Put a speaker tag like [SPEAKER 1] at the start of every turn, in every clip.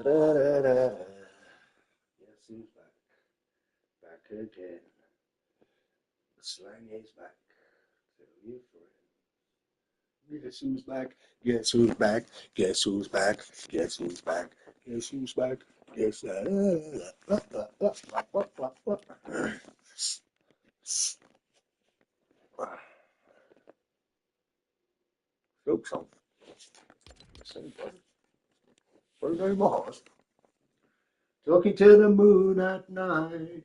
[SPEAKER 1] Yes, who's back? Back again. The slang is back. Tell your friend. Guess who's back? Guess who's back? Guess who's back? Guess who's back? Guess who's back? Guess Jokes on. Same brother. Bruno Mars. Talking to the moon at night.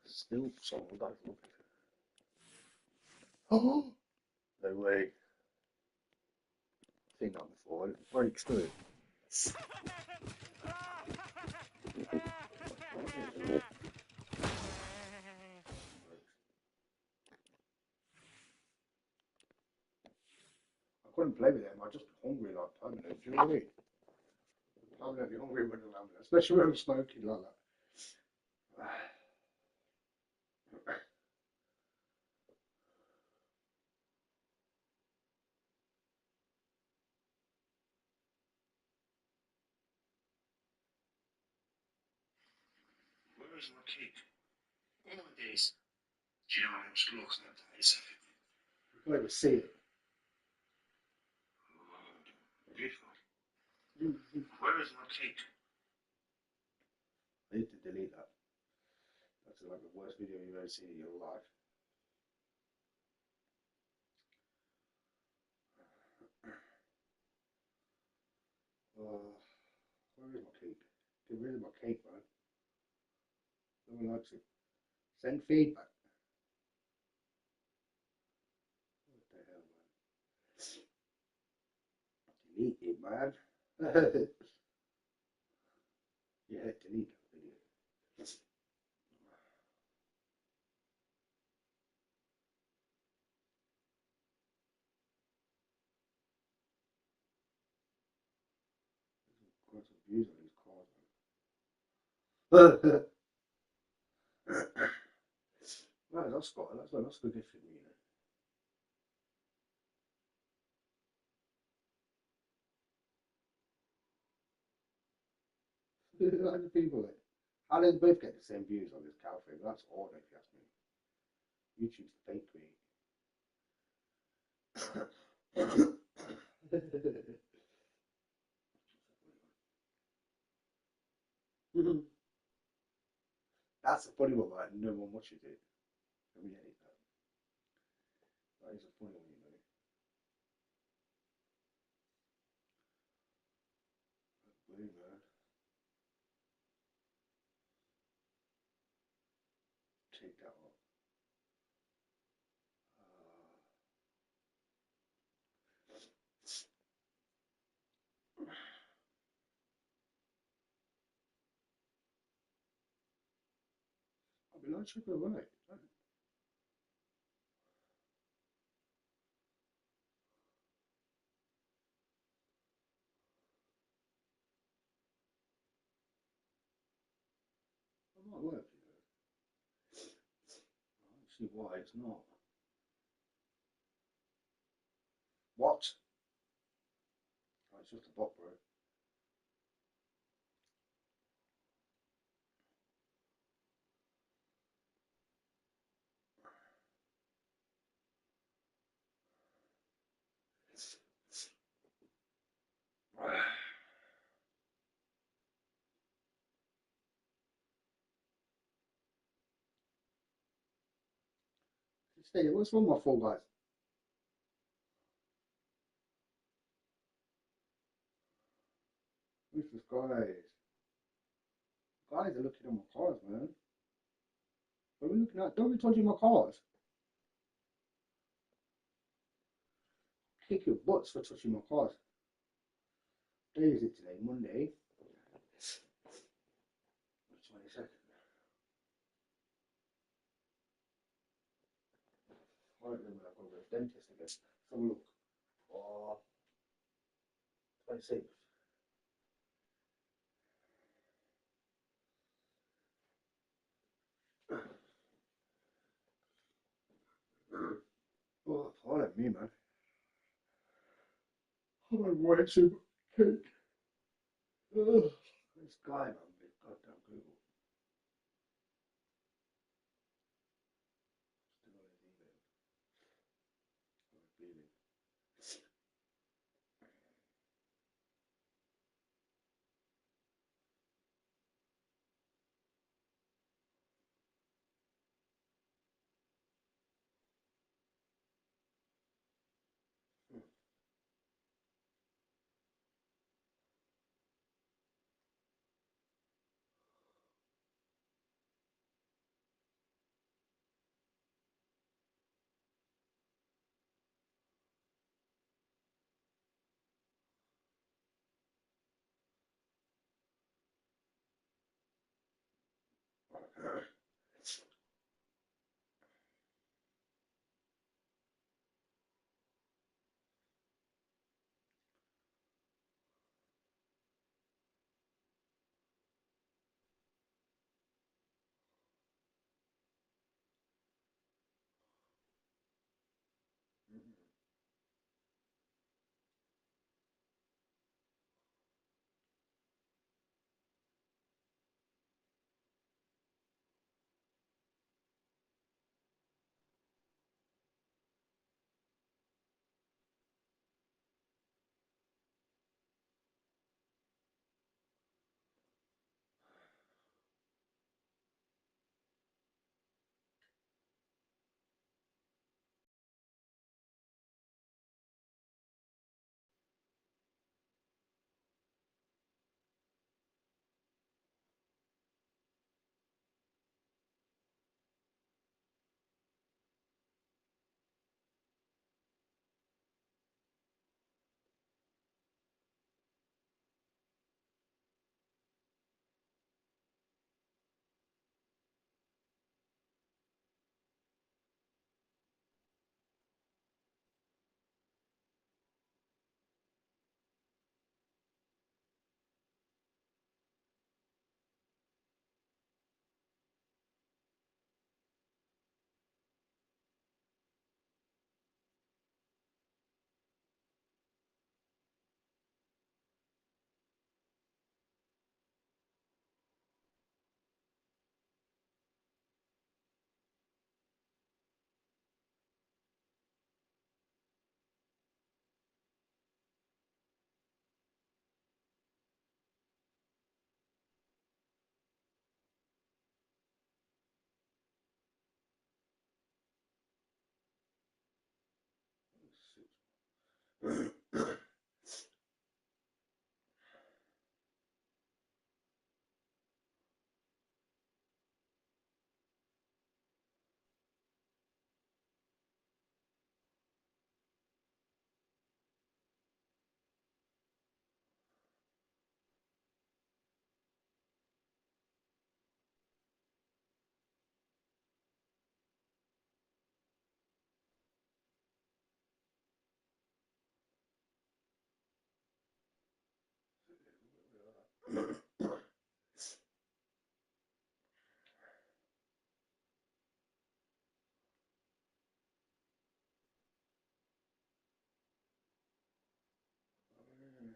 [SPEAKER 1] Still someone doesn't. Oh, no way. Seen that before. It breaks through. I couldn't play with them. I just hungry like permanent. Do you know what I mean? Permanently hungry when I'm having, especially when I'm smoking like that.
[SPEAKER 2] Where is my cake? One of these. Do you know how much looks nowadays?
[SPEAKER 1] I can't even see it.
[SPEAKER 2] Beautiful. Where is my cake?
[SPEAKER 1] I need to delete that. That's like the worst video you've ever seen in your life. Where is my cake? Get rid of my cake, man. No one likes it. Send feedback. What the hell, man? Delete it, man. Yeah, delete that video. Got some views on these cars, man. Right, that's good for me, you know. Like the people like, how do they both get the same views on this cow thing? That's odd if you ask me. YouTube's fake me. That's a funny one, right? No one watches it. I mean, yeah, that is a funny one, you know. Blue man. Take that off. I'll be like, sugar away. That might work, you know. I don't see why it's not. What? Oh, it's just a bot, bro. Stay, what's wrong with my Fall Guys? Who's this guys? Guys are looking at my cars, man. What are we looking at? Don't be touching my cars. Kick your butts for touching my cars. What day is it today? Monday. 22nd. I don't know when I've got to go to the dentist again. Let's have a look. Oh, 26th. Oh, I don't me, man. I'm way too cake. This guy, man, with goddamn Google. Still on his email. I have a feeling.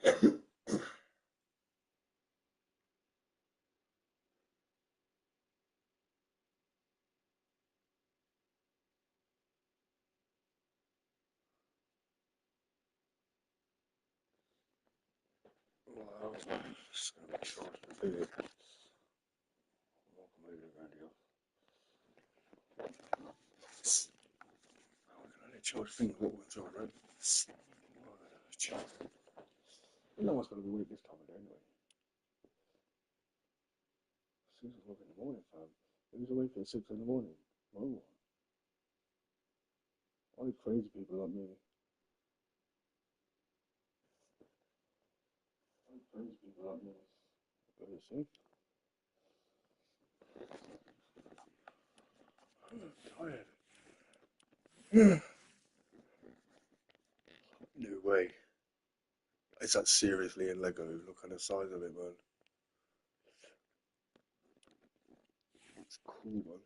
[SPEAKER 1] Well, just gonna make sure it's the video. Welcome to the radio. I can only charge things what one's on, right? No one's gonna be awake this time of day anyway. As soon as I woke in the morning, fam. Who's awake at 6 in the morning? No one. Only crazy people like me. Only crazy people like me. Go to sleep. I'm tired. No way. Is that seriously in Lego? Look at the size of it, man. It's cool, man.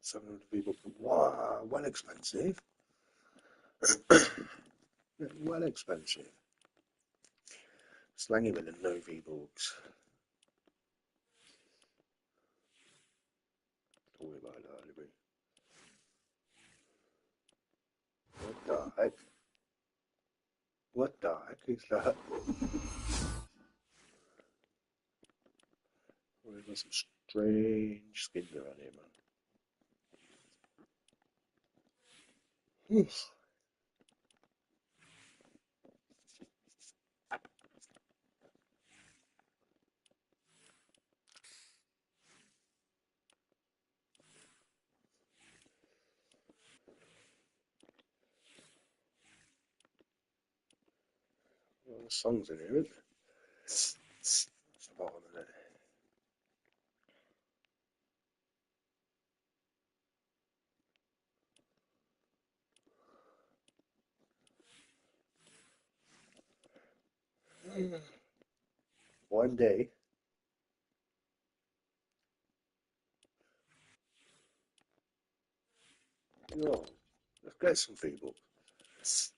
[SPEAKER 1] 700 people. Wow, well expensive. Well expensive. Slangy with the no V-Bucks. Don't worry about that, anyway. What the heck? What the heck is that? Oh, there's some strange skins around here, man. Well, the songs in here, isn't there? That's the bottom of it. One day, yo, let's get some V-Bucks.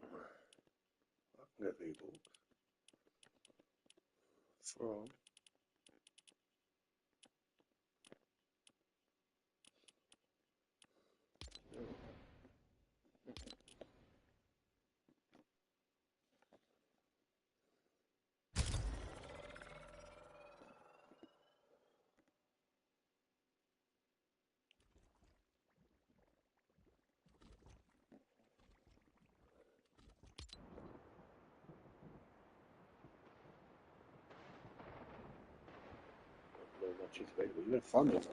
[SPEAKER 1] I can get V-Bucks from. No, not cheap available. You're gonna find it.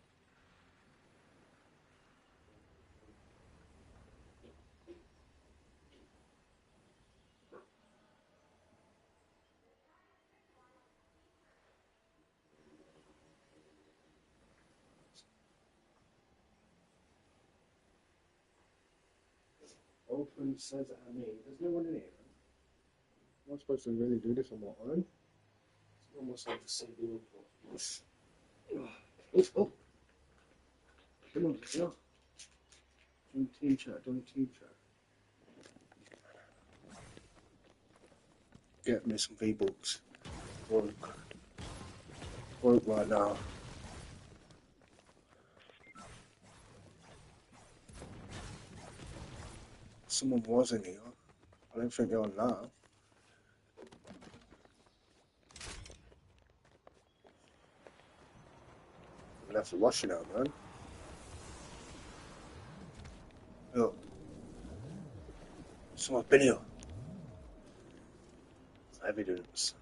[SPEAKER 1] Open says me. Open says me. There's no one in here. I'm not supposed to really do this on my own. It's almost like the same deal. Oh, oh. Come on, yeah. Join team chat, join team chat. Get me some V-Bucks. Work right now. Someone was in here. I don't think they're on now. I'm gonna have to wash it out, man. Look. Someone's been here. Evidence.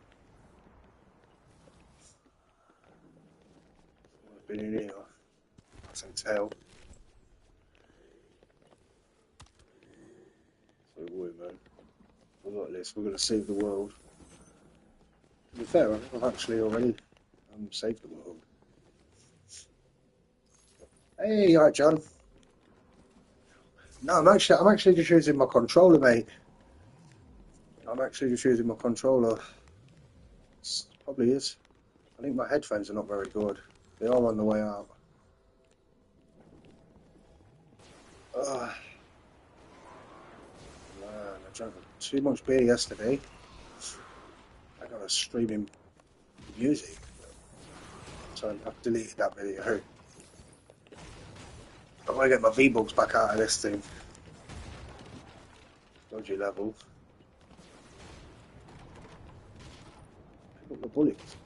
[SPEAKER 1] Someone's been in here. I can tell. So boy, man. We got this. We're gonna save the world. To be fair, I've actually already saved the world. Hey, alright, John. No, I'm actually just using my controller, mate. I'm actually just using my controller. It probably is. I think my headphones are not very good. They are on the way out. Man, I drank too much beer yesterday. I got a streaming music. So I've deleted that video. I want to get my V-Bucks back out of this thing. Dodgy level. Pick up the bullets.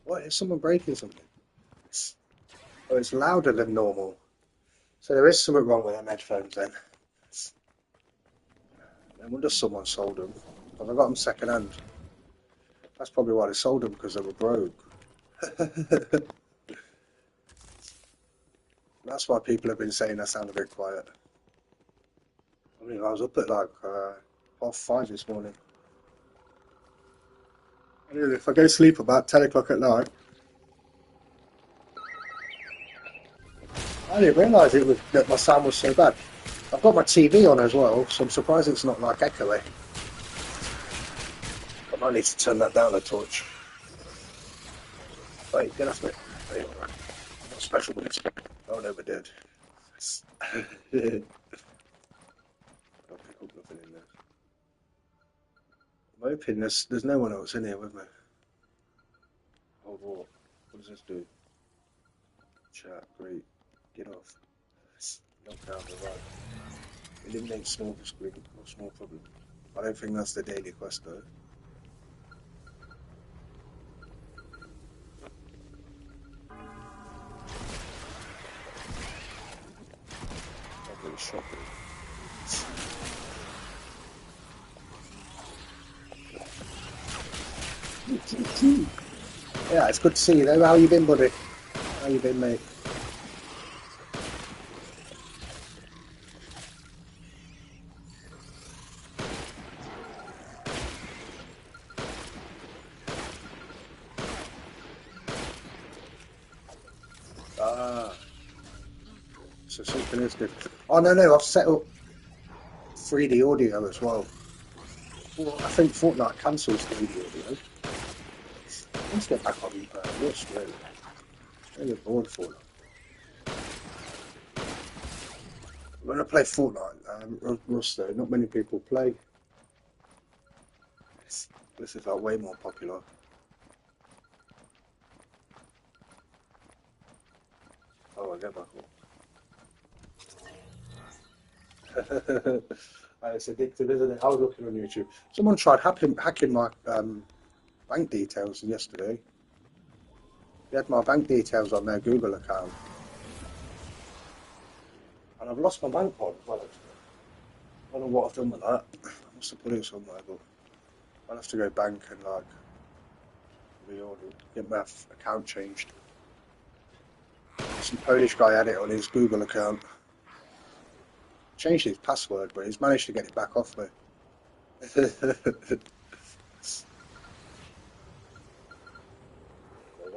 [SPEAKER 1] What? Is someone breaking something? Oh, it's louder than normal. So there is something wrong with them headphones then. I wonder if someone sold them. Have I got them second hand? That's probably why they sold them, because they were broke. That's why people have been saying I sound a bit quiet. I mean, I was up at like 5:30 this morning. I mean, if I go to sleep about 10 o'clock at night, I didn't realise it was that my sound was so bad. I've got my TV on as well, so I'm surprised it's not like echoey. I might need to turn that down a touch. Wait, get off it. Wait, what special bits? Oh, no, we did. I'll pick up nothing in there. I'm hoping there's no one else in here with me. Hold on. What does this do? Chat, great. Get off. Knock down the right. Eliminate small screen or small problem. I don't think that's the daily quest though. Not really shocking. Yeah, it's good to see you though. How you been, buddy? How you been, mate? Ah, so something is different. Oh no, I've set up 3D audio as well. Well, I think Fortnite cancels 3D audio. Let's get back on Rust, really. Really bored Fortnite. When I play Fortnite, Rust though, not many people play. This is like way more popular. Oh, I get back on. It's addictive, isn't it? I was looking on YouTube. Someone tried hacking my bank details yesterday. They had my bank details on their Google account. And I've lost my bank card as well, actually. I don't know what I've done with that. I must have put it somewhere, but I'll have to go bank and like reorder, get my account changed. Some Polish guy had it on his Google account. Changed his password, but he's managed to get it back off me. I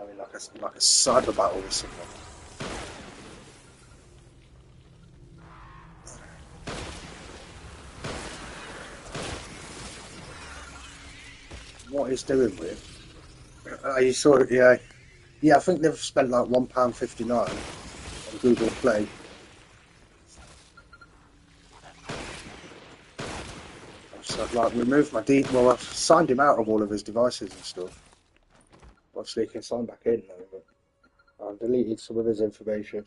[SPEAKER 1] mean, like a cyber battle with someone. What he's doing with? You saw it, yeah. Yeah, I think they've spent like £1.59 on Google Play. So I've like removed my well, I've signed him out of all of his devices and stuff. Obviously, he can sign back in though, but I've deleted some of his information.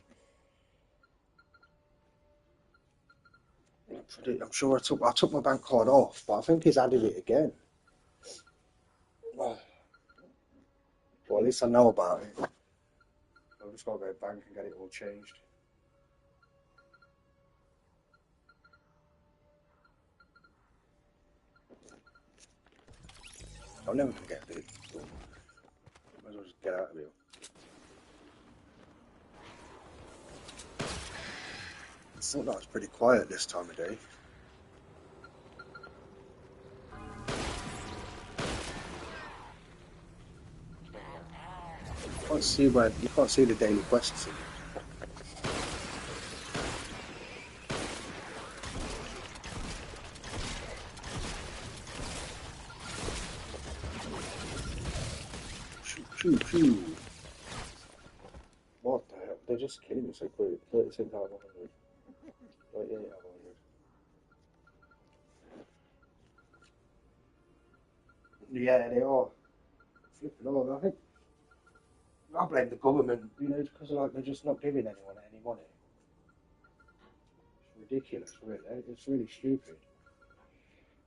[SPEAKER 1] I'm sure I took my bank card off, but I think he's added it again. Well, at least I know about it. I've just got to go bank and get it all changed. I'm never gonna get it. So might as well just get out of here. I thought that was pretty quiet this time of day. You can't see the daily quests. Choo choo. What the hell? They're just killing me so quick. 36 out of 100. 38 out of 100. Yeah, they are. Flipping on. I blame the government, because like they're just not giving anyone any money. It's ridiculous, really. It's really stupid.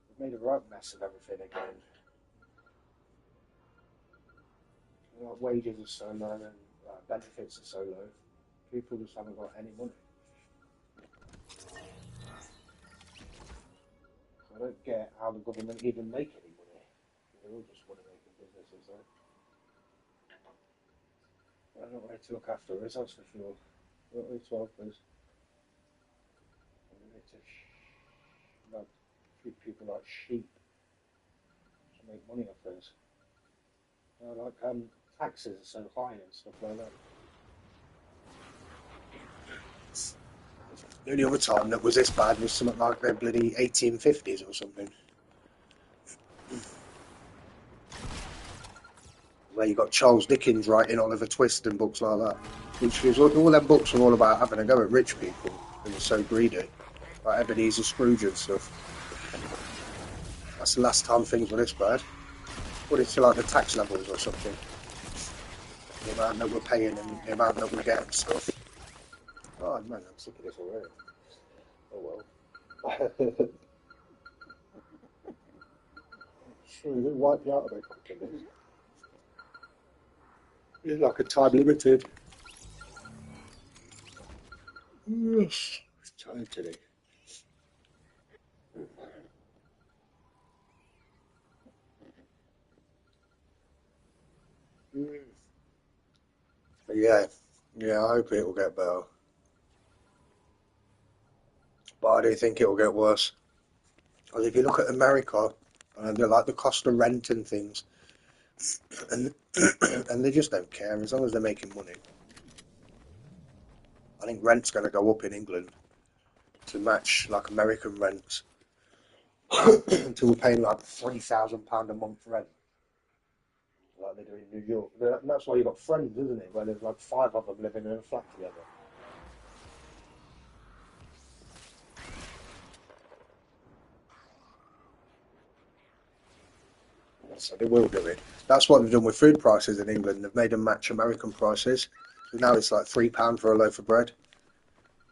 [SPEAKER 1] They've made a right mess of everything again. Like, wages are so low and benefits are so low. People just haven't got any money. So I don't get how the government even make any money. They're all just money making businesses, though. I don't know where to look after us, that's for sure. What are we 12 please? We need to like, treat people like sheep to make money off this. Like taxes are so high and stuff like that. The only other time that was this bad was something like the bloody 1850s or something, where you got Charles Dickens writing Oliver Twist and books like that. Which was all them books were all about having a go at rich people who were so greedy, like Ebenezer Scrooge and stuff. That's the last time things were this bad. Put it to like the tax levels or something. The amount that we're paying and the amount that we get and stuff. Oh man, I'm sick of this already. Oh well. Sure, they wipe you out of it quickly. It's like a time limited. Yes. It's tired today. Mm. Yeah, yeah, I hope it will get better. But I do think it will get worse. Because if you look at America, and they're like the cost of rent and things, and and they just don't care as long as they're making money. I think rent's going to go up in England to match like American rents until we're paying like £3,000 a month rent, like they do in New York. And that's why you got Friends, isn't it? Where there's like five of them living in a flat together. So they will do it. That's what they've done with food prices in England. They've made them match American prices. So now it's like £3 for a loaf of bread.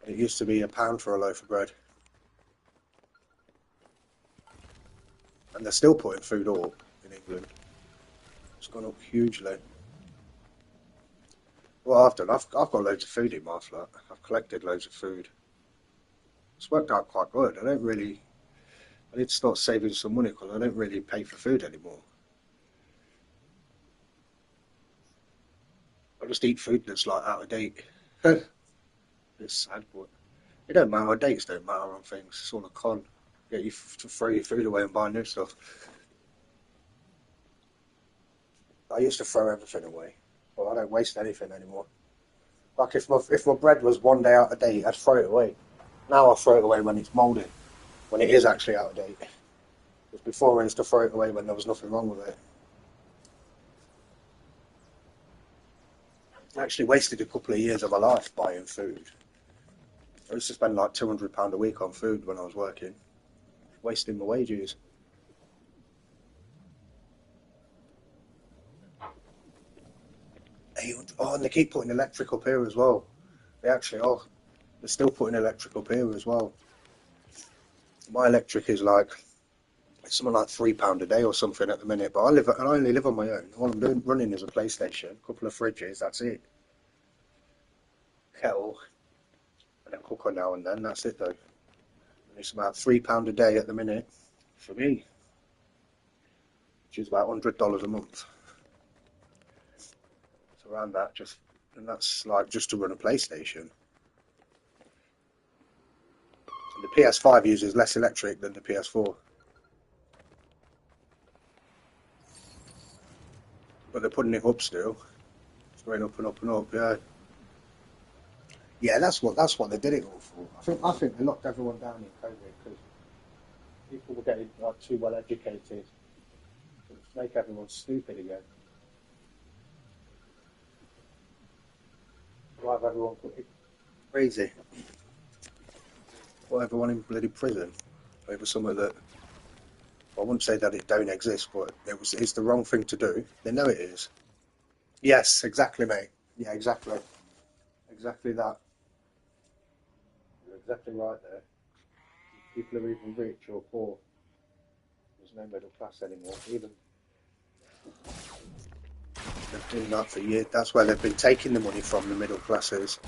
[SPEAKER 1] And it used to be £1 for a loaf of bread. And they're still putting food up in England. It's gone up hugely. Well, I've got loads of food in my flat. I've collected loads of food. It's worked out quite good. I need to start saving some money because I don't really pay for food anymore. I just eat food that's like out of date. It's sad, but it don't matter. Dates don't matter on things. It's all a con. Get you to throw your food away and buy new stuff. I used to throw everything away. Well, I don't waste anything anymore. Like if my bread was one day out of date, I'd throw it away. Now I throw it away when it's mouldy, when it is actually out of date. Because before I used to throw it away when there was nothing wrong with it. I actually wasted a couple of years of my life buying food. I used to spend like £200 a week on food when I was working, wasting my wages. Oh, and they keep putting electric up here as well. They actually are. They're still putting electric up here as well. My electric is like it's something like £3 a day or something at the minute. But I only live on my own. All I'm doing running is a PlayStation, a couple of fridges. That's it. Kettle and a cooker now and then. That's it though. And it's about £3 a day at the minute for me, which is about $100 a month. So around that, and that's like just to run a PlayStation. And the PS5 uses less electric than the PS4. But they're putting it up still. It's going up and up and up. Yeah, yeah. That's what they did it all for. I think they locked everyone down in COVID because people were getting like too well educated to make everyone stupid again. Drive everyone crazy. Put everyone in bloody prison over something that I wouldn't say that it don't exist, but it's the wrong thing to do. They know it is. Yes, exactly, mate. Yeah, exactly. Exactly that. You're exactly right there. People are even rich or poor. There's no middle class anymore. Even they've been doing that for years. That's where they've been taking the money from the middle classes.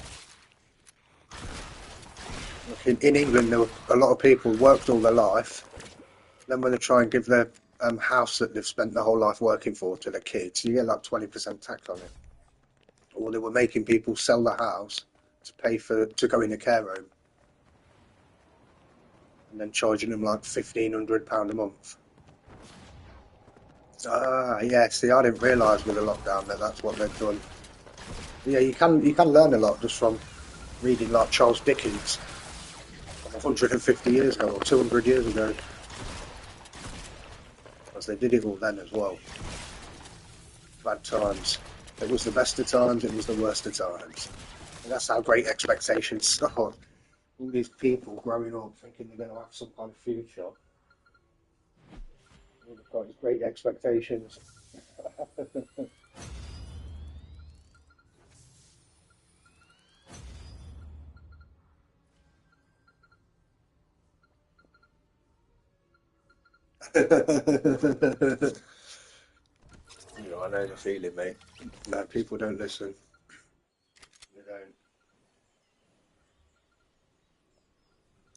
[SPEAKER 1] Look, in England, there were a lot of people worked all their life. Then when they try and give their house that they've spent their whole life working for to their kids, you get like 20% tax on it. Or they were making people sell the house to pay to go in a care home, and then charging them like £1,500 a month. Ah, yeah. See, I didn't realise with the lockdown that that's what they've done. Yeah, you can learn a lot just from reading like Charles Dickens from 150 years ago or 200 years ago, because they did it all then as well. Bad times. It was the best of times. It was the worst of times. And that's how Great Expectations start. All these people growing up thinking they're going to have some kind of future. They've got these great expectations. I know the feeling, mate. No, people don't listen. They don't.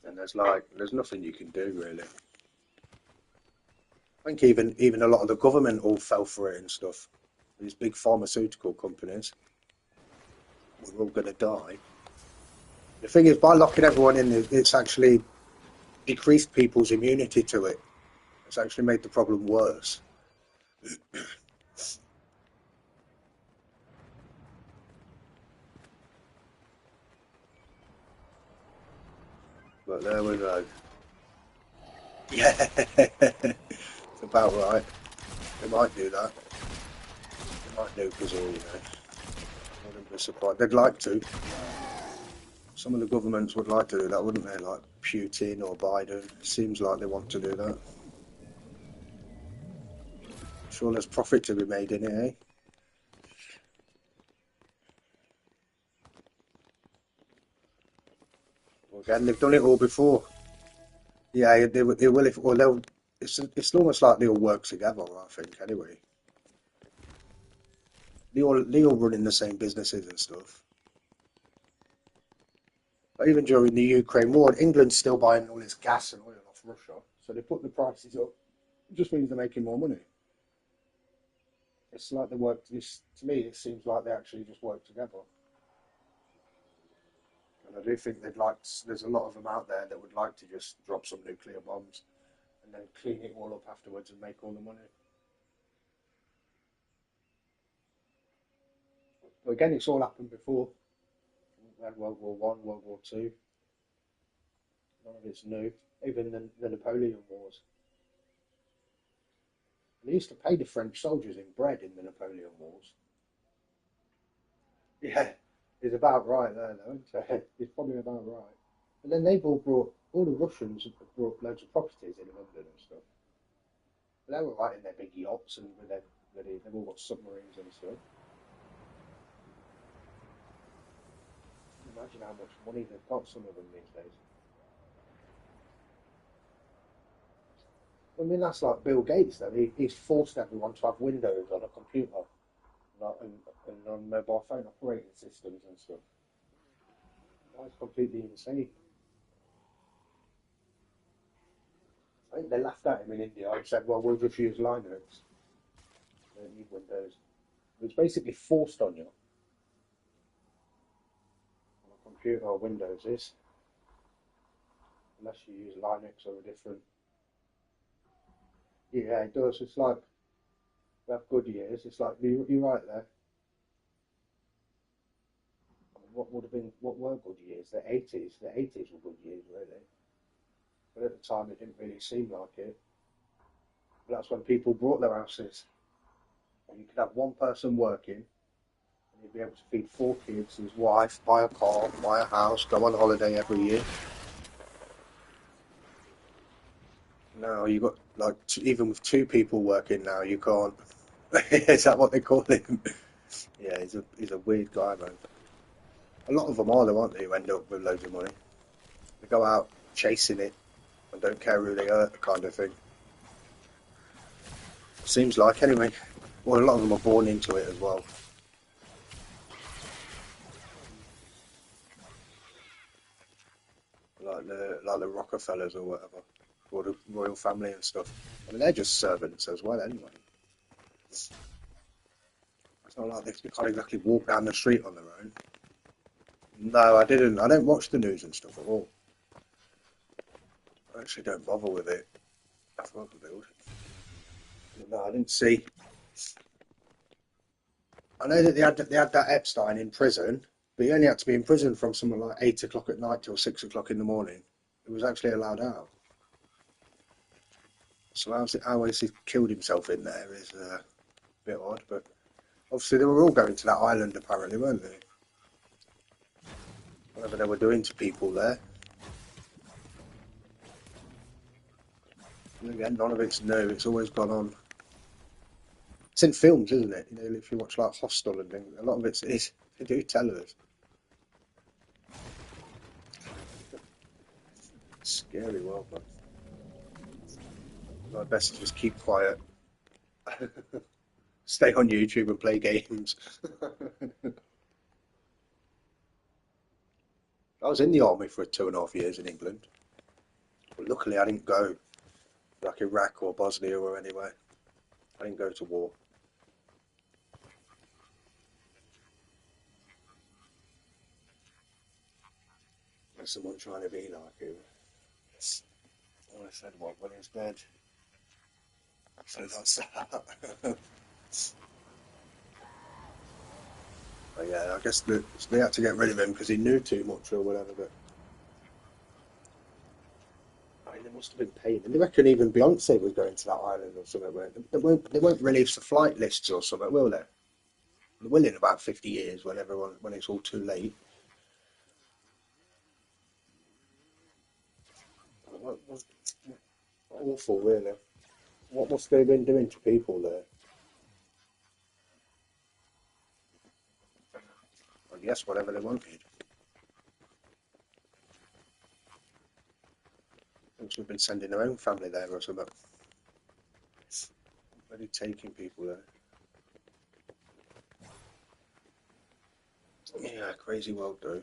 [SPEAKER 1] And there's nothing you can do really. I think even a lot of the government all fell for it and stuff. These big pharmaceutical companies, we're all going to die. The thing is, by locking everyone in, it's actually decreased people's immunity to it. It's actually made the problem worse. But there we go. Yeah, it's about right. They might do that. They might nuke us all, I wouldn't be surprised. They'd like to. Some of the governments would like to do that, wouldn't they? Like Putin or Biden. It seems like they want to do that. Sure, there's profit to be made in it, eh? Well, again, they've done it all before. Yeah, they will if, or they'll. It's almost like they all work together. I think anyway. They all run in the same businesses and stuff. But even during the Ukraine war, England's still buying all its gas and oil off Russia, so they put the prices up. It just means they're making more money. It's like they work. This to me, it seems like they actually just work together. And I do think they'd like. There's a lot of them out there that would like to just drop some nuclear bombs and then clean it all up afterwards and make all the money. But again, it's all happened before. We had World War One, World War Two. None of it's new. Even the Napoleon Wars. They used to pay the French soldiers in bread in the Napoleon Wars. Yeah, it's about right there, though. So it's probably about right. And then they've all the Russians have brought loads of properties in London and stuff. But they were right in their big yachts and with they've all got submarines and stuff. Imagine how much money they've got, some of them these days. I mean, that's like Bill Gates, though. He's forced everyone to have Windows on a computer like, and on mobile phone operating systems and stuff. That's completely insane. I think they laughed at him in India and said, well, we'll just use Linux. They don't need Windows. It's basically forced on you on a computer or Windows is, unless you use Linux or a different. Yeah, it does. It's like we have good years. It's like you're right there. What were good years? The 80s. The 80s were good years, really. But at the time, it didn't really seem like it. But that's when people bought their houses, and you could have one person working, and you'd be able to feed four kids, his wife, buy a car, buy a house, go on holiday every year. Now you got like even with two people working now, you can't. Is that what they call him? Yeah, he's a weird guy, man. A lot of them are, though, aren't they? Who end up with loads of money. They go out chasing it and don't care who they hurt, kind of thing. Seems like anyway. Well, a lot of them are born into it as well. Like the Rockefellers or whatever, or the royal family and stuff. I mean, they're just servants as well, anyway. It's not like they can't exactly walk down the street on their own. No, I didn't. I don't watch the news and stuff at all. I actually don't bother with it. I thought I would. No, I didn't see. I know that they had that Epstein in prison, but he only had to be in prison from something like 8 o'clock at night till 6 o'clock in the morning. It was actually allowed out. So how has he killed himself in there is a bit odd, but obviously they were all going to that island apparently, weren't they? Whatever they were doing to people there. And again, none of it's new. It's always gone on. It's in films, isn't it? You know, if you watch like Hostel and things, a lot of it's is. They do tell us. Scary world, man. My best to just keep quiet, stay on YouTube and play games. I was in the army for 2.5 years in England, but luckily I didn't go like Iraq or Bosnia or anywhere. I didn't go to war. There's someone trying to be like him. All I said was when he was dead. So that's that. But yeah, I guess they had to get rid of him because he knew too much or whatever. But I mean, they must have been paying. And they reckon even Beyonce was going to that island or something. They won't release the flight lists or something, will they? They will in about 50 years when it's all too late. What awful, really. What must they have been doing to people there? I guess whatever they wanted. They must have been sending their own family there or something. Really taking people there. Yeah, crazy world though.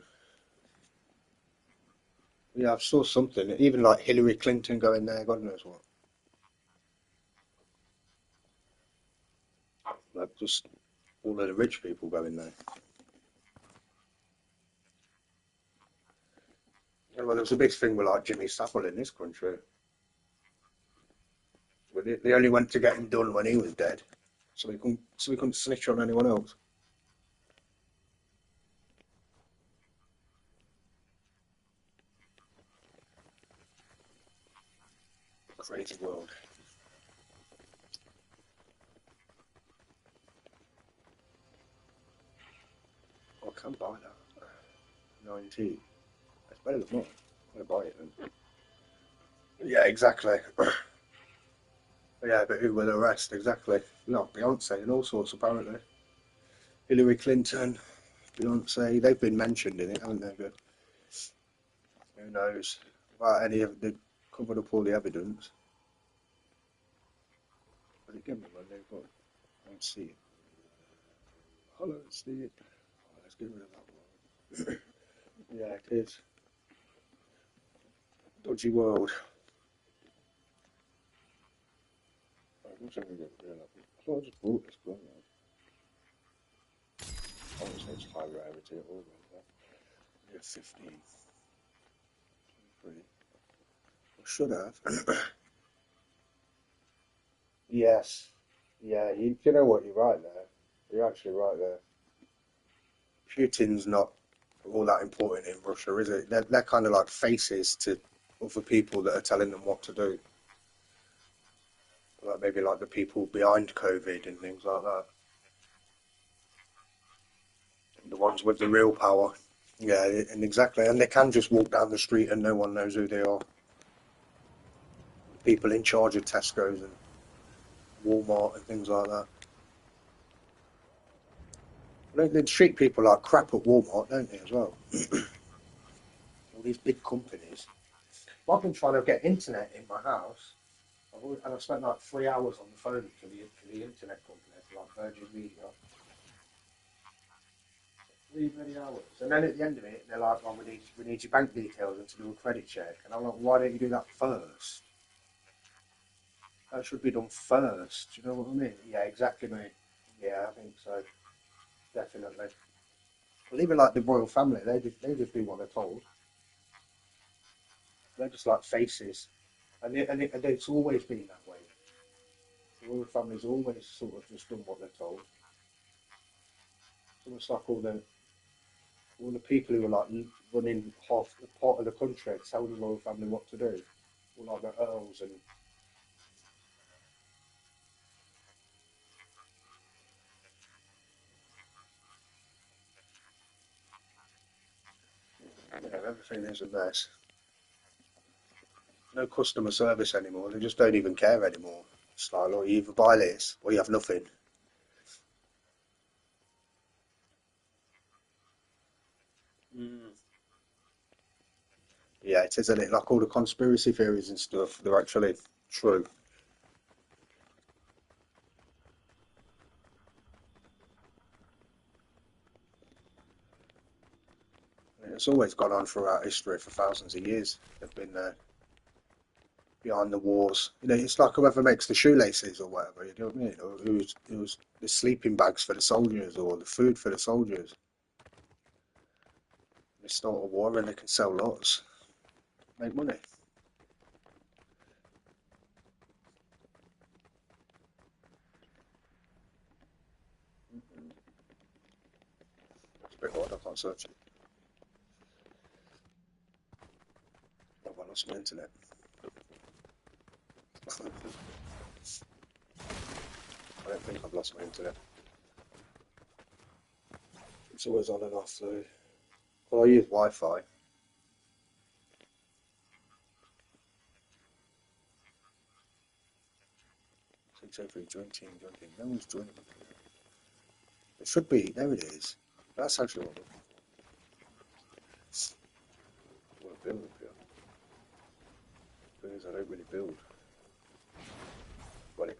[SPEAKER 1] Yeah, I saw something. Even like Hillary Clinton going there, God knows what. Like just all of the rich people going there. Yeah, well, there was a big thing with like Jimmy Savile in this country. But they only went to get him done when he was dead, so we couldn't snitch on anyone else. Crazy world. Oh, I can't buy that. 19. It's better than not. I'm gonna buy it then. Yeah, exactly. Yeah, but who will the rest? Exactly. Not Beyonce and all sorts apparently. Hillary Clinton, Beyonce, they've been mentioned in it, haven't they? But who knows? About any of they covered up all the evidence. But again, man, they've got. I don't see it. I don't see it. Oh, let's get rid of that one. Yeah, it is. Dodgy world. I wish I could get rid of that. I thought I just bought this gun now. I wouldn't say it's high rarity at all. Yeah, 15. 23. I should have. Yes. Yeah, you know what, you're right there. You're actually right there. Putin's not all that important in Russia, is it? They're kind of like faces to other people that are telling them what to do. Like maybe like the people behind COVID and things like that. The ones with the real power. Yeah, and exactly. And they can just walk down the street and no one knows who they are. People in charge of Tesco's and Walmart and things like that. They treat people like crap at Walmart, don't they, as well? All these big companies. I've been trying to get internet in my house, and I've spent like 3 hours on the phone to the internet company, to like Virgin Media. 3 bloody hours. And then at the end of it, they're like, "Oh, we need your bank details and to do a credit check." And I'm like, "Why don't you do that first? That should be done first." Do you know what I mean? Yeah, exactly, mate. Yeah, I think so. Definitely. Well, even like the royal family, they just do what they're told. They're just like faces, and it's always been that way. The royal family's always sort of just done what they're told. It's almost like all the people who are like running half the part of the country tell the royal family what to do. All like the earls and everything is a mess. No customer service anymore. They just don't even care anymore. It's like, look, you either buy this or you have nothing. Mm. Yeah, it is, isn't it? Like all the conspiracy theories and stuff, they're actually true. It's always gone on throughout history for thousands of years. They've been behind the wars. It's like whoever makes the shoelaces or whatever. You know what I mean? Or who's the sleeping bags for the soldiers or the food for the soldiers. They start a war and they can sell lots, make money. It's a bit odd. I can't search it. I've lost my internet. I don't think I've lost my internet. It's always on and off though. Well, I use Wi-Fi. 603 jointing. No one's joining. It should be. There it is. That's actually what we're building here. The thing is, I don't really build. Well,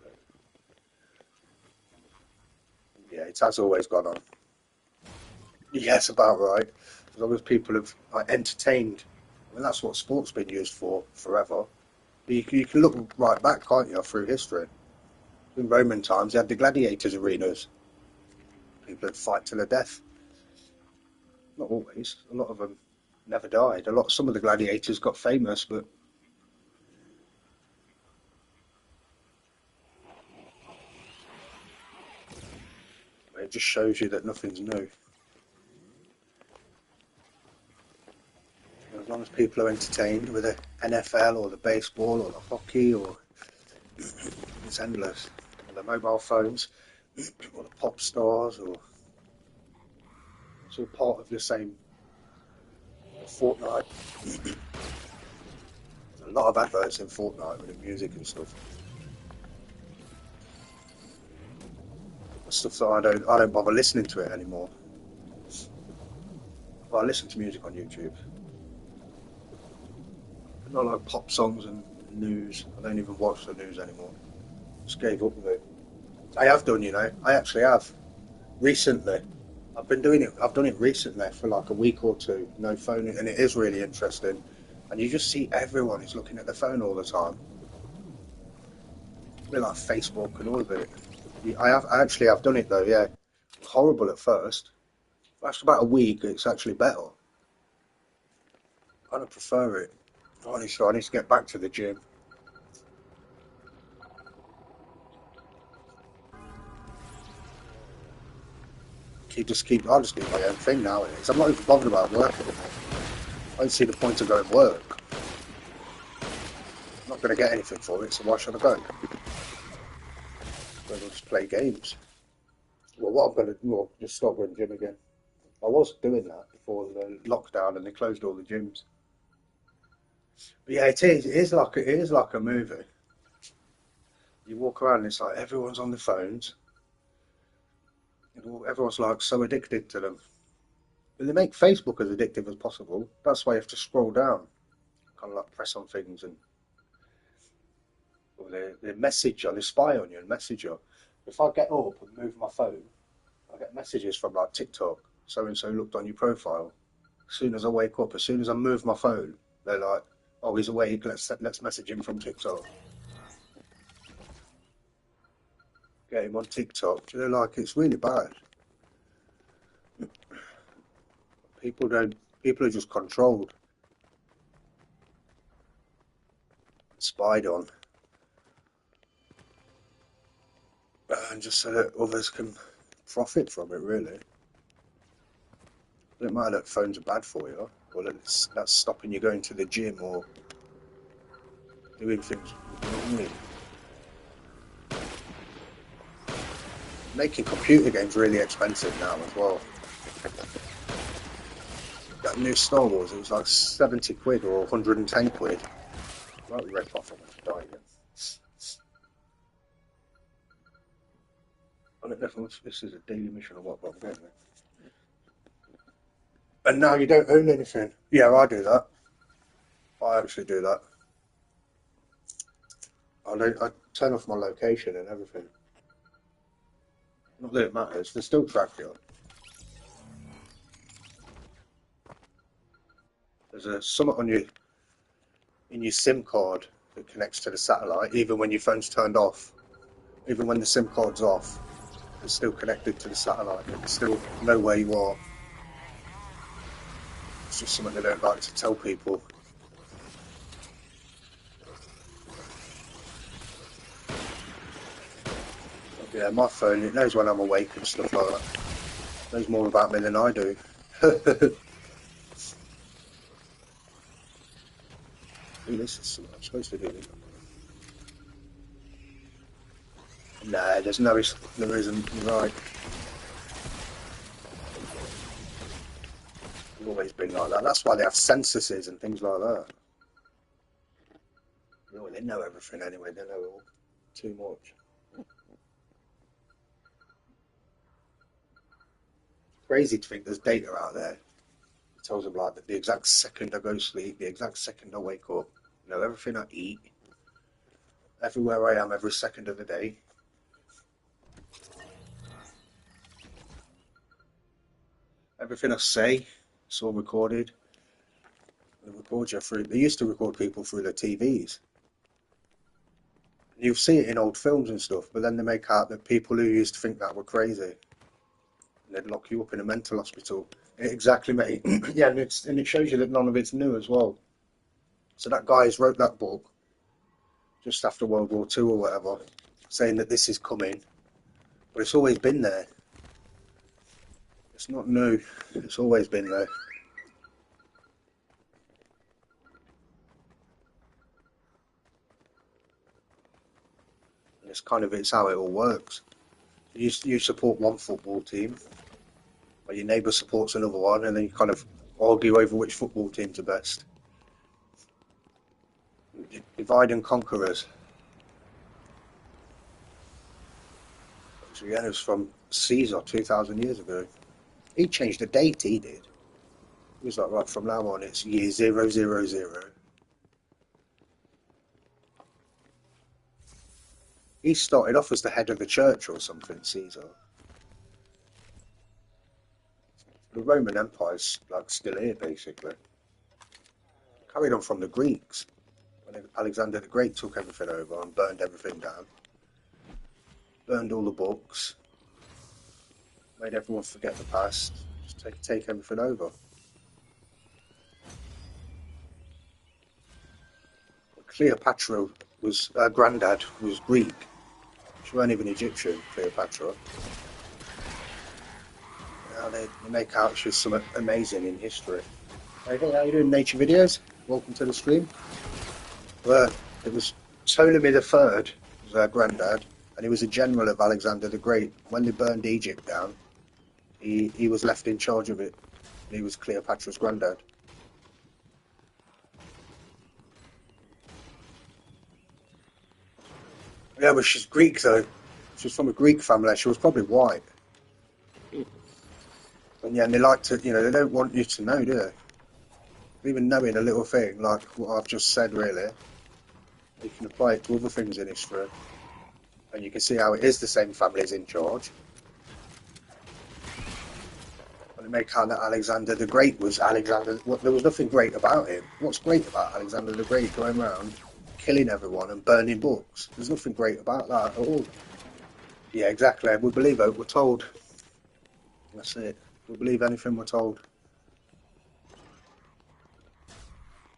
[SPEAKER 1] yeah, it has always gone on. Yeah, it's about right. As long as people have like, entertained. I mean, that's what sport's been used for forever. You can look right back, can't you, through history. In Roman times, you had the gladiators arenas. People would fight to the death. Not always. A lot of them never died. Some of the gladiators got famous, but it just shows you that nothing's new. As long as people are entertained with the NFL or the baseball or the hockey or it's endless. Or the mobile phones or the pop stars or it's all part of the same Fortnite. A lot of adverts in Fortnite with the music and stuff. Stuff that I don't bother listening to it anymore. But I listen to music on YouTube. Not like pop songs and news. I don't even watch the news anymore. Just gave up with it. I have done, I actually have recently. I've been doing it. I've done it recently for like a week or two. No phone, and it is really interesting. And you just see everyone is looking at the phone all the time. A bit like Facebook and all of it. I actually have done it though. Yeah, horrible at first. After about a week, it's actually better. I don't prefer it. Honestly, I need to get back to the gym. I'll just do my own thing nowadays. I'm not even bothered about work anymore. I don't see the point of going work. I'm not going to get anything for it, so why should I go? I'll just play games. Well, what I'm going to do, just stop going to the gym again. I was doing that before the lockdown and they closed all the gyms. But yeah, it is. It is like a movie. You walk around and it's like everyone's on the phones. And everyone's like so addicted to them. And they make Facebook as addictive as possible. That's why you have to scroll down, kind of like press on things and or they message you, they spy on you and message you. If I get up and move my phone, I get messages from like TikTok. So and so looked on your profile. As soon as I wake up, as soon as I move my phone, they're like, "Oh, he's awake. Let's message him from TikTok. Get him on TikTok." They're like, it's really bad. People don't. People are just controlled, spied on, and just so that others can profit from it. Really, it doesn't matter that phones are bad for you, or that that's stopping you going to the gym or doing things. You know what I mean? Making computer games really expensive now as well. That new Star Wars, it was like 70 quid or 110 quid. Right, rip off on it, die again. I don't know if this is a daily mission or what, but I'm getting it. And now you don't own anything. Yeah, I do that. I actually do that. I turn off my location and everything. Not that it matters. They still track you. There's a something on your in your SIM card that connects to the satellite, even when your phone's turned off. Even when the SIM card's off, it's still connected to the satellite. They can still know where you are. It's just something they don't like to tell people. Yeah, my phone, it knows when I'm awake and stuff like that. It knows more about me than I do. Ooh, this is something I'm supposed to do. Nah, there's no, there isn't. You're right. It's always been like that. That's why they have censuses and things like that. Oh, they know everything anyway. They know all too much. Crazy to think there's data out there. It tells them like that the exact second I go to sleep, the exact second I wake up, you know, everything I eat, everywhere I am, every second of the day. Everything I say, it's all recorded. They record you through. They used to record people through their TVs. You see it in old films and stuff, but then they make out that people who used to think that were crazy, and they'd lock you up in a mental hospital. Exactly, mate. Yeah, and it shows you that none of it's new as well. So that guy who's wrote that book just after World War II or whatever, saying that this is coming, but it's always been there. It's not new. It's always been there. And it's how it all works. You support one football team, or your neighbour supports another one, and then you kind of argue over which football team's the best. Divide and conquer us. So yeah, it was from Caesar 2,000 years ago. He changed the date, he did. He was like, right, from now on it's year 000. He started off as the head of the church or something, Caesar. The Roman Empire's like still here, basically. Carried on from the Greeks. When Alexander the Great took everything over and burned everything down. Burned all the books. Made everyone forget the past. Just take everything over. Cleopatra was, her granddad was Greek. She weren't even Egyptian, Cleopatra. Now they make out she's something amazing in history. Hey, how you doing, nature videos? Welcome to the stream. Well, it was Ptolemy the Third was her granddad, and he was a general of Alexander the Great. When they burned Egypt down, he was left in charge of it. He was Cleopatra's granddad. Yeah, but she's Greek though. She's from a Greek family. She was probably white. And yeah, and they like to, they don't want you to know, do they? Even knowing a little thing like what I've just said, really, you can apply it to other things in history. And you can see how it is the same family's in charge. And they make out that Alexander the Great was Alexander. Well, there was nothing great about him. What's great about Alexander the Great going around killing everyone and burning books? There's nothing great about that at all. Yeah, exactly. We believe what we're told. That's it. We believe anything we're told.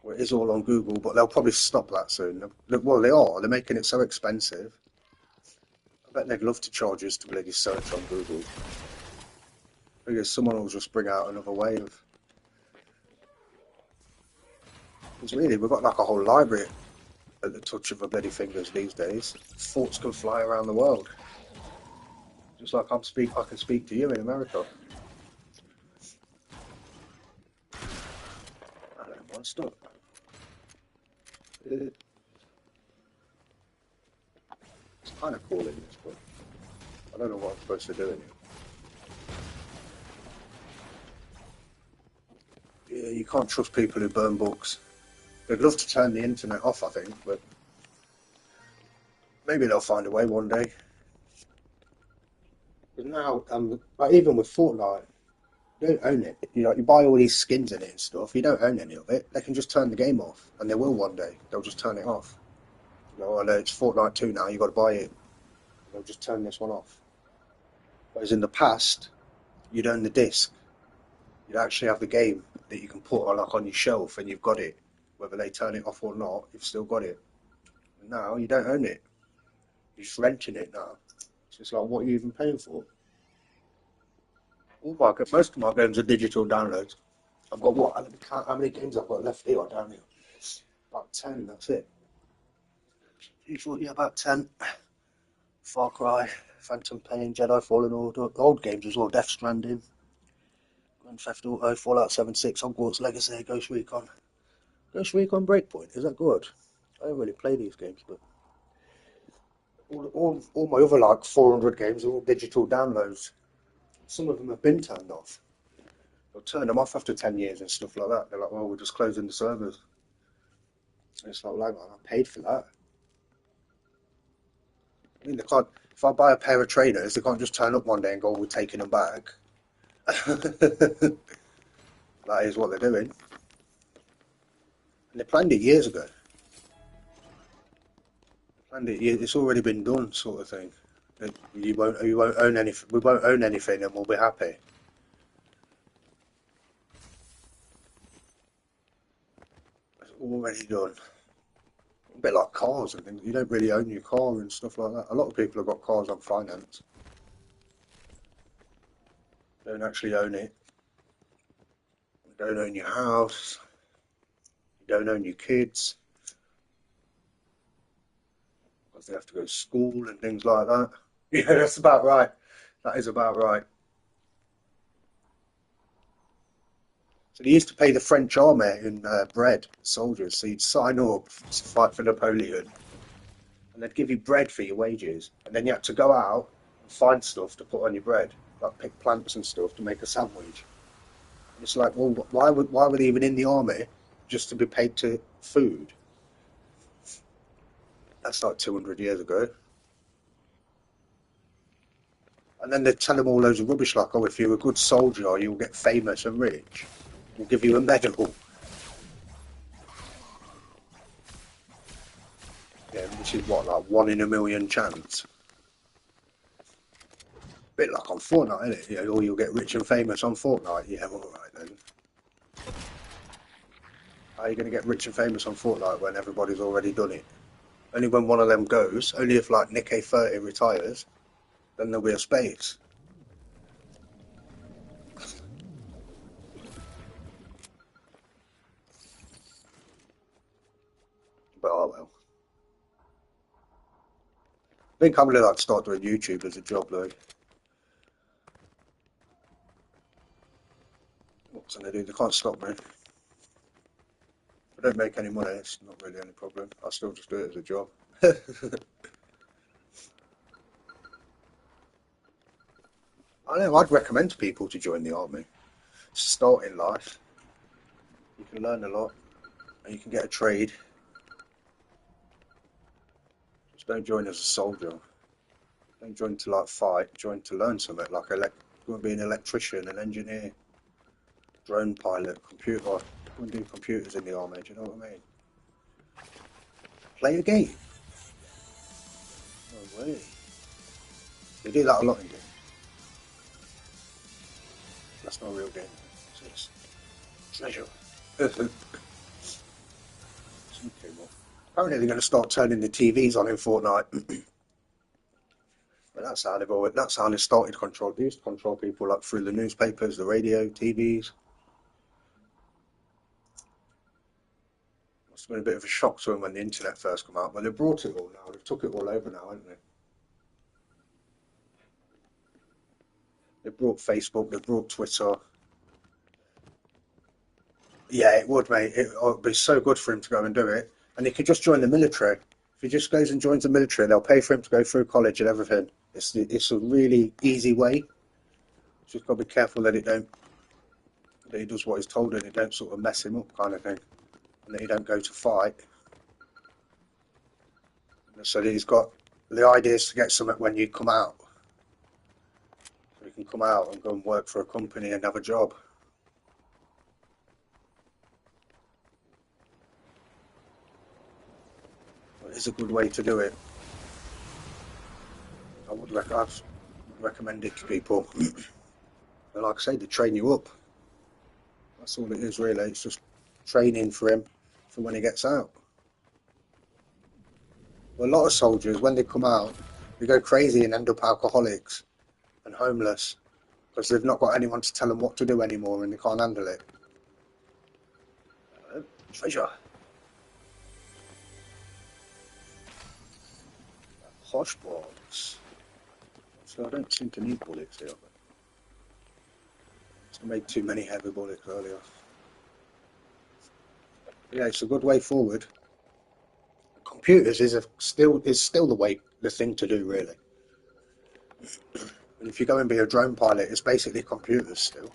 [SPEAKER 1] Well, it is all on Google, but they'll probably stop that soon. Well, they are. They're making it so expensive. I bet they'd love to charge us to bloody search on Google. Because someone will just bring out another way of. Because really, we've got like a whole library at the touch of our bloody fingers these days. Thoughts can fly around the world. Just like I can speak to you in America. I don't want to stop. It's kind of cool in this, but I don't know what I'm supposed to do in it. Yeah, you can't trust people who burn books. They'd love to turn the internet off, I think, but maybe they'll find a way one day. But now, like even with Fortnite, you don't own it. You buy all these skins in it and stuff. You don't own any of it. They can just turn the game off, and they will one day. They'll just turn it off. I know it's Fortnite 2 now. You got to buy it. They'll just turn this one off. Whereas in the past, you'd own the disc. You'd actually have the game that you can put on your shelf, and you've got it. Whether they turn it off or not, you've still got it. And now you don't own it. You're just renting it now. So it's like, what are you even paying for? Most of my games are digital downloads. I've got what? Let me count how many games I've got left here or down here. About 10, that's it. You thought, yeah, about 10. Far Cry, Phantom Pain, Jedi Fallen Order, old games as well, Death Stranding, Grand Theft Auto, Fallout 76, Hogwarts Legacy, Ghost Recon. Ghost Recon Breakpoint, is that good? I don't really play these games, but all my other like 400 games are all digital downloads. Some of them have been turned off. They'll turn them off after 10 years and stuff like that. They're like, well, we're just closing the servers. And it's like, I paid for that. I mean, they can't. If I buy a pair of trainers, they can't just turn up one day and go, "We're taking them back." That is what they're doing, and they planned it years ago. It's already been done, sort of thing. You won't own anything. We won't own anything, and we'll be happy. It's already done. A bit like cars and things. You don't really own your car and stuff like that. A lot of people have got cars on finance. They don't actually own it. You don't own your house. You don't own your kids because they have to go to school and things like that. Yeah, that's about right. That is about right. So they used to pay the French army in bread, soldiers. So you'd sign up to fight for Napoleon, and they'd give you bread for your wages, and then you had to go out and find stuff to put on your bread, like pick plants and stuff to make a sandwich. And it's like, well, why were they even in the army just to be paid to food? That's like 200 years ago. And then they tell them all loads of rubbish like, oh, if you're a good soldier, you'll get famous and rich. We'll give you a medal. Yeah, which is what, like 1 in a million chance. Bit like on Fortnite, isn't it? Yeah, or you'll get rich and famous on Fortnite. Yeah, all right then. How are you going to get rich and famous on Fortnite when everybody's already done it? Only when one of them goes, only if like Nick A30 retires, then there'll be a space. But oh well. I think I'm going to like start doing YouTube as a job though. What's going to do? They can't stop me. If I don't make any money, it's not really any problem. I'll still just do it as a job. I know, I'd recommend to people to join the army. Start in life. You can learn a lot and you can get a trade. Just don't join as a soldier. Don't join to like fight, join to learn something like you want to be an electrician, an engineer, drone pilot, computer. You want to do computers in the army, do you know what I mean? Play a game. No way. They do that a lot in games. That's not a real game. It's treasure. Okay, well, apparently they're going to start turning the TVs on in Fortnite. But that's how they started control. They used to control people like through the newspapers, the radio, TVs. Must have been a bit of a shock to them when the internet first came out, but they brought it all now. They've took it all over now, haven't they? They brought Facebook, they brought Twitter. Yeah, it would, mate. It'd be so good for him to go and do it. And he could just join the military. If he just goes and joins the military, they'll pay for him to go through college and everything. It's a really easy way. Just got to be careful that he does what he's told and it don't sort of mess him up, kind of thing, and that he don't go to fight. So that he's got the idea is to get something when you come out, so you can come out and go and work for a company and have a job. But it's a good way to do it. I'd recommend it to people. And like I say, they train you up. That's all it is, really. It's just training for him for when he gets out. Well, a lot of soldiers, when they come out, they go crazy and end up alcoholics and homeless because they've not got anyone to tell them what to do anymore and they can't handle it. Treasure. Posh balls. So I don't seem to need bullets here. I made too many heavy bullets earlier. Yeah, it's a good way forward. Computers is still the thing to do, really. And if you go and be a drone pilot, it's basically computers still.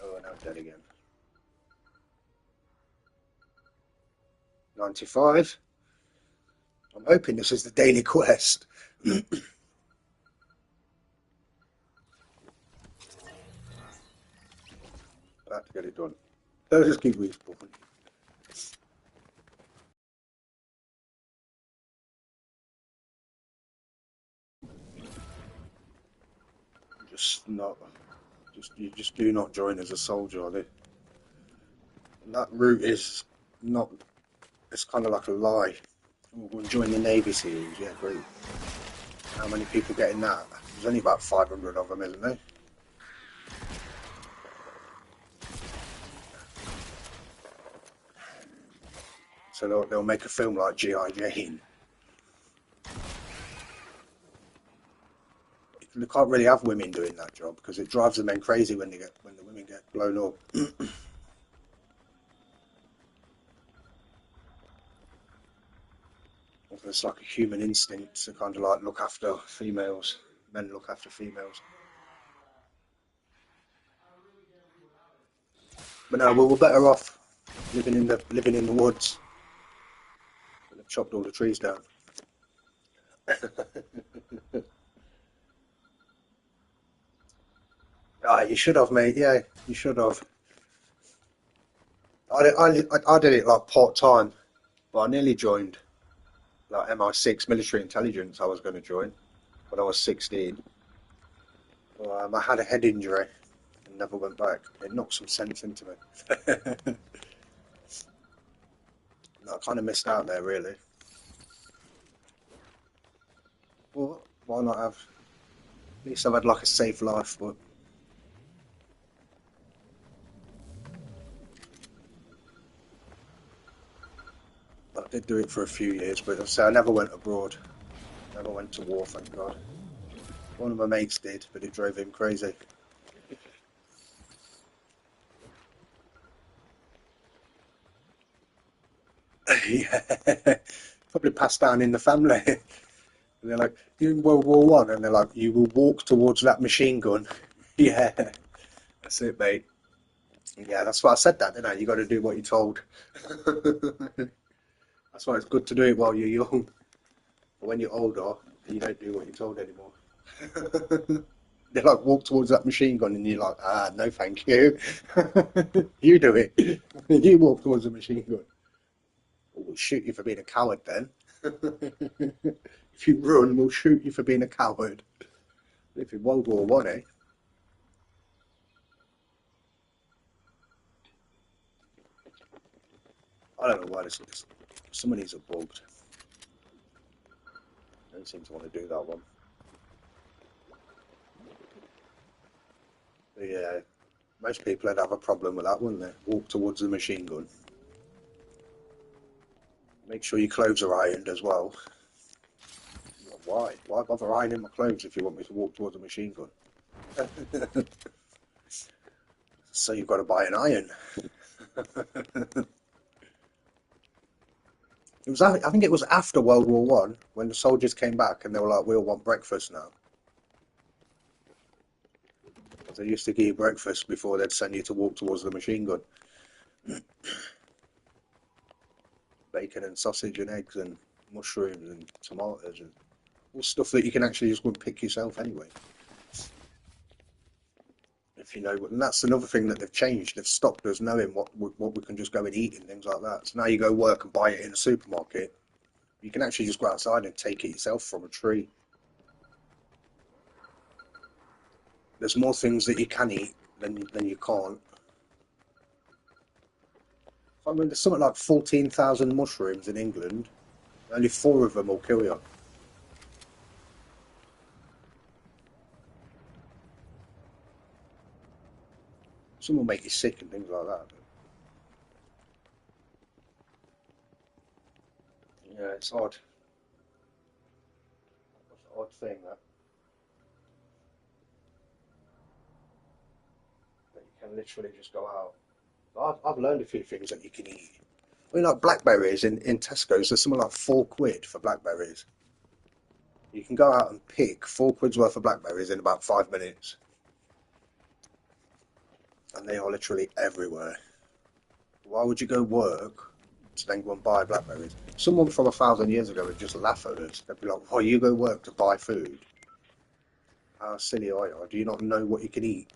[SPEAKER 1] Oh, now dead again. 95. I'm hoping this is the daily quest. I have to get it done. Let's just keep respawning. Just not. You just do not join as a soldier. And that route is not. It's kind of like a lie. We'll join the Navy SEALs. Yeah, great. How many people get in that? There's only about 500 of them, isn't there? So they'll make a film like G.I. Jane. They can't really have women doing that job because it drives the men crazy when the women get blown up. It's like a human instinct to kind of like look after females. Men look after females. But no, we're better off living in the woods. They've chopped all the trees down. Ah, you should have, mate. Yeah, you should have. I did it like part time, but I nearly joined like MI6 military intelligence. I was going to join, but I was 16. I had a head injury and never went back. It knocked some sense into me. I kind of missed out there, really. Well, why not have? At least I've had like a safe life, but I did do it for a few years. But I never went abroad. Never went to war, thank God. One of my mates did, but it drove him crazy. Yeah, probably passed down in the family. And they're like, "You in World War One?" And they're like, "You will walk towards that machine gun." Yeah, that's it, mate. Yeah, that's why I said that, didn't I? You got to do what you're told. That's why it's good to do it while you're young. But when you're older, you don't do what you're told anymore. They like walk towards that machine gun, and you're like, "Ah, no, thank you." You do it. You walk towards the machine gun. Oh, we'll shoot you for being a coward then. If you run, we'll shoot you for being a coward. If in World War One, eh? I don't know why this is. Some of these are bugged. I don't seem to want to do that one. But yeah, most people would have a problem with that, wouldn't they? Walk towards the machine gun. Make sure your clothes are ironed as well. Why? Why bother ironing my clothes if you want me to walk towards a machine gun? So you've got to buy an iron. It was, I think it was after World War One when the soldiers came back and they were like, "We all want breakfast now." They used to give you breakfast before they'd send you to walk towards the machine gun. Bacon and sausage and eggs and mushrooms and tomatoes and all stuff that you can actually just go and pick yourself anyway. If you know, and that's another thing that they've changed. They've stopped us knowing what we can just go and eat and things like that. So now you go work and buy it in a supermarket. You can actually just go outside and take it yourself from a tree. There's more things that you can eat than you can't. I mean, there's something like 14,000 mushrooms in England. Only 4 of them will kill you. Some will make you sick and things like that. Yeah, it's odd. It's an odd thing that you can literally just go out. I've learned a few things that you can eat. I mean, like blackberries in Tesco's, there's something like £4 for blackberries. You can go out and pick £4 worth of blackberries in about 5 minutes, and they are literally everywhere. Why would you go work to then go and buy blackberries? Someone from 1,000 years ago would just laugh at us. They'd be like, "Why you go work to buy food? How silly are you? Do you not know what you can eat?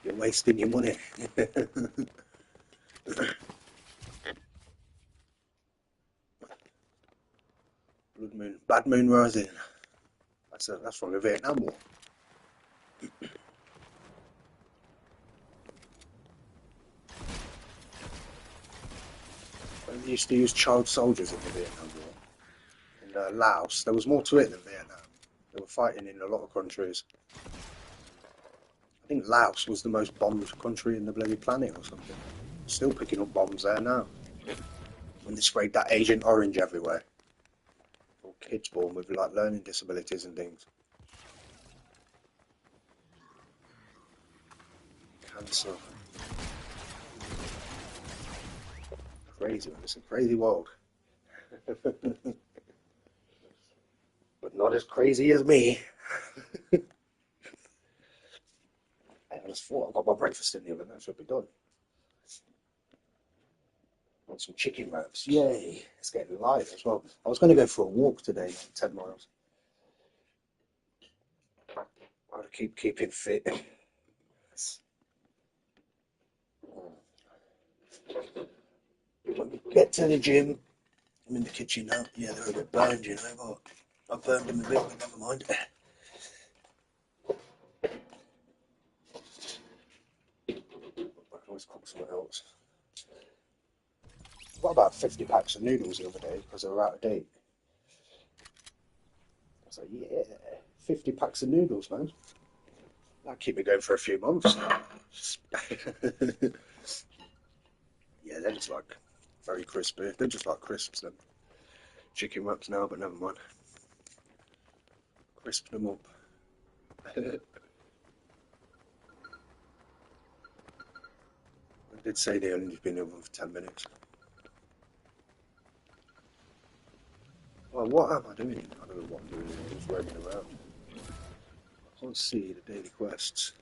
[SPEAKER 1] You're wasting your money." Blood Moon Rising. That's from the Vietnam War. They used to use child soldiers in the Vietnam War. In Laos, there was more to it than Vietnam. They were fighting in a lot of countries. I think Laos was the most bombed country in the bloody planet or something. Still picking up bombs there now. When they sprayed that Agent Orange everywhere. Or kids born with like learning disabilities and things. Cancer. Crazy, man. It's a crazy world. But not as crazy as me. I just thought I got my breakfast in the oven. That should be done. Want some chicken wraps. Yay. It's getting light as well. I was going to go for a walk today, 10 miles. I want to keep keeping fit. When we get to the gym, I'm in the kitchen now. Yeah, they're a bit burned, you know, but I burned them a bit, but never mind. I can always cook something else. I got about 50 packs of noodles the other day because they were out of date. I was like, yeah, 50 packs of noodles, man. That'll keep me going for a few months. Yeah, they're just like very crispy. They're just like crisps, then. Chicken wraps now, but never mind. Crisp them up. I did say they only been in for 10 minutes. Well, what am I doing? I don't know what I'm doing. I'm just roaming around. I can't see the daily quests.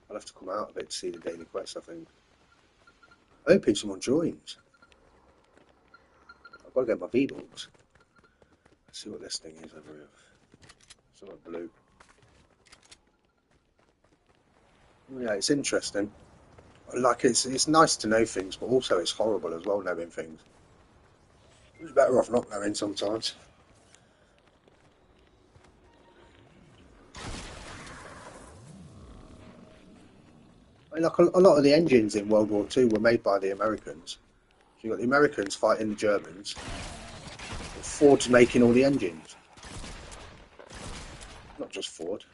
[SPEAKER 1] I'll have to come out of it to see the daily quests, I think. I'm hoping someone joins. I've got to get my V-Bucks. Let's see what this thing is over here. Something blue. Yeah, it's interesting. Like it's nice to know things, but also it's horrible as well knowing things. It's better off not knowing sometimes. I mean, like a lot of the engines in World War Two were made by the Americans. So you got the Americans fighting the Germans. Ford's making all the engines, not just Ford.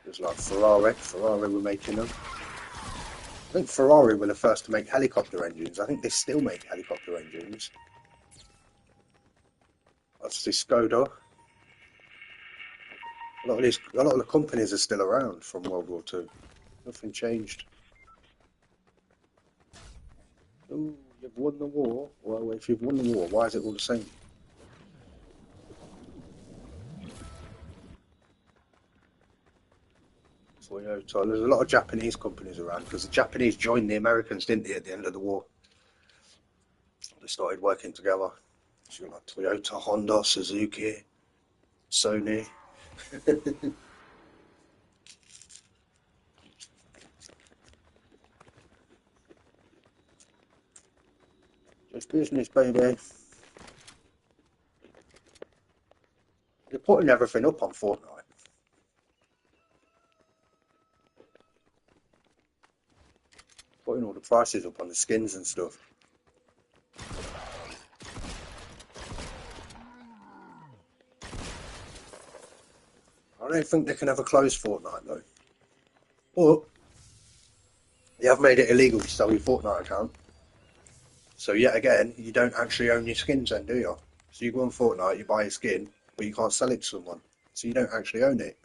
[SPEAKER 1] There's like Ferrari. Ferrari were making them. I think Ferrari were the first to make helicopter engines. I think they still make helicopter engines. Obviously, Skoda. A lot of the companies are still around from World War Two. Nothing changed. Oh, you've won the war. Well, if you've won the war, why is it all the same? Toyota. There's a lot of Japanese companies around because the Japanese joined the Americans, didn't they, at the end of the war? They started working together. So you've got like Toyota, Honda, Suzuki, Sony. Just business, baby. They're putting everything up on Fortnite. Putting all the prices up on the skins and stuff. I don't think they can ever close Fortnite though. But they have made it illegal to sell your Fortnite account. So yet again, you don't actually own your skins then, do you? So you go on Fortnite, you buy a skin, but you can't sell it to someone. So you don't actually own it.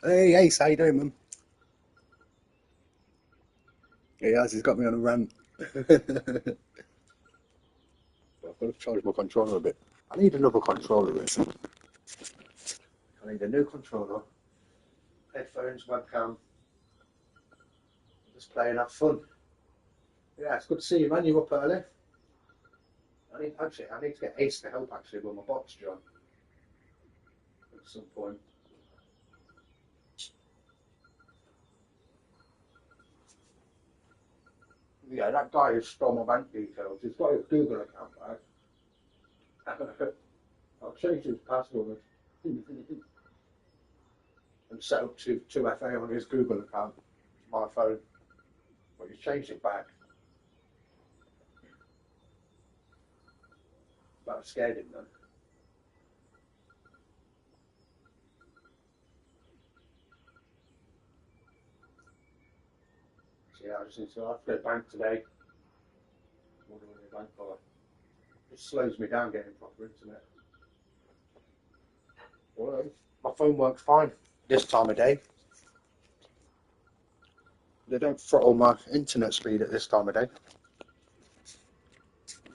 [SPEAKER 1] Hey Ace, how you doing, man? Yeah, he's got me on a rant. I've got to charge my controller a bit. I need another controller. I need a new controller, headphones, webcam, just play and have fun. Yeah, it's good to see you, man. You up early? I need to get Ace to help actually with my box, John, at some point. Yeah, that guy who stole my bank details. He's got his Google account back. I'll change his password and set up 2FA on his Google account, my phone. But he's changed it back. That scared him then. So yeah, I just need to have to go to the bank today. Wonder when the bank card. It slows me down getting proper internet. Well, my phone works fine this time of day. They don't throttle my internet speed at this time of day.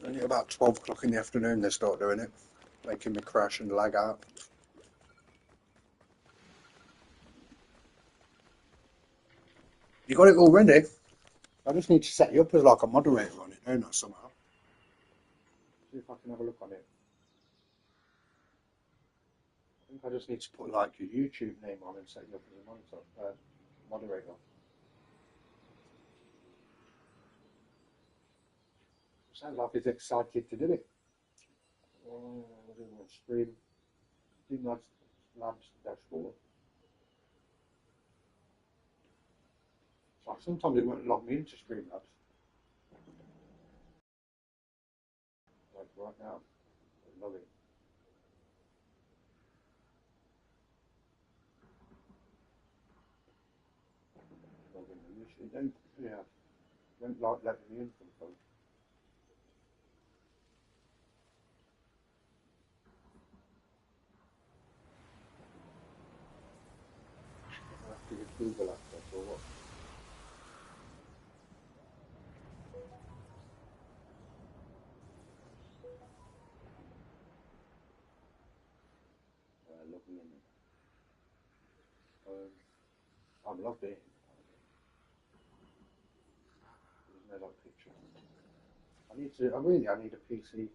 [SPEAKER 1] Only about 12 o'clock in the afternoon they start doing it, making me crash and lag out. You got it all ready? I just need to set you up as like a moderator on it, don't I, somehow? See if I can have a look on it. I think I just need to put like your YouTube name on and set you up as a moderator. Sounds like he's excited to do it. Oh, I do want to stream. Do nice labs dashboard. So sometimes it won't log me into Streamlabs. Like right now, I love it. Logging in. Usually don't, yeah, don't like letting me in sometimes. I have to use Google access or what? Logging in. I'm logged in. There's no like picture. I need a PC.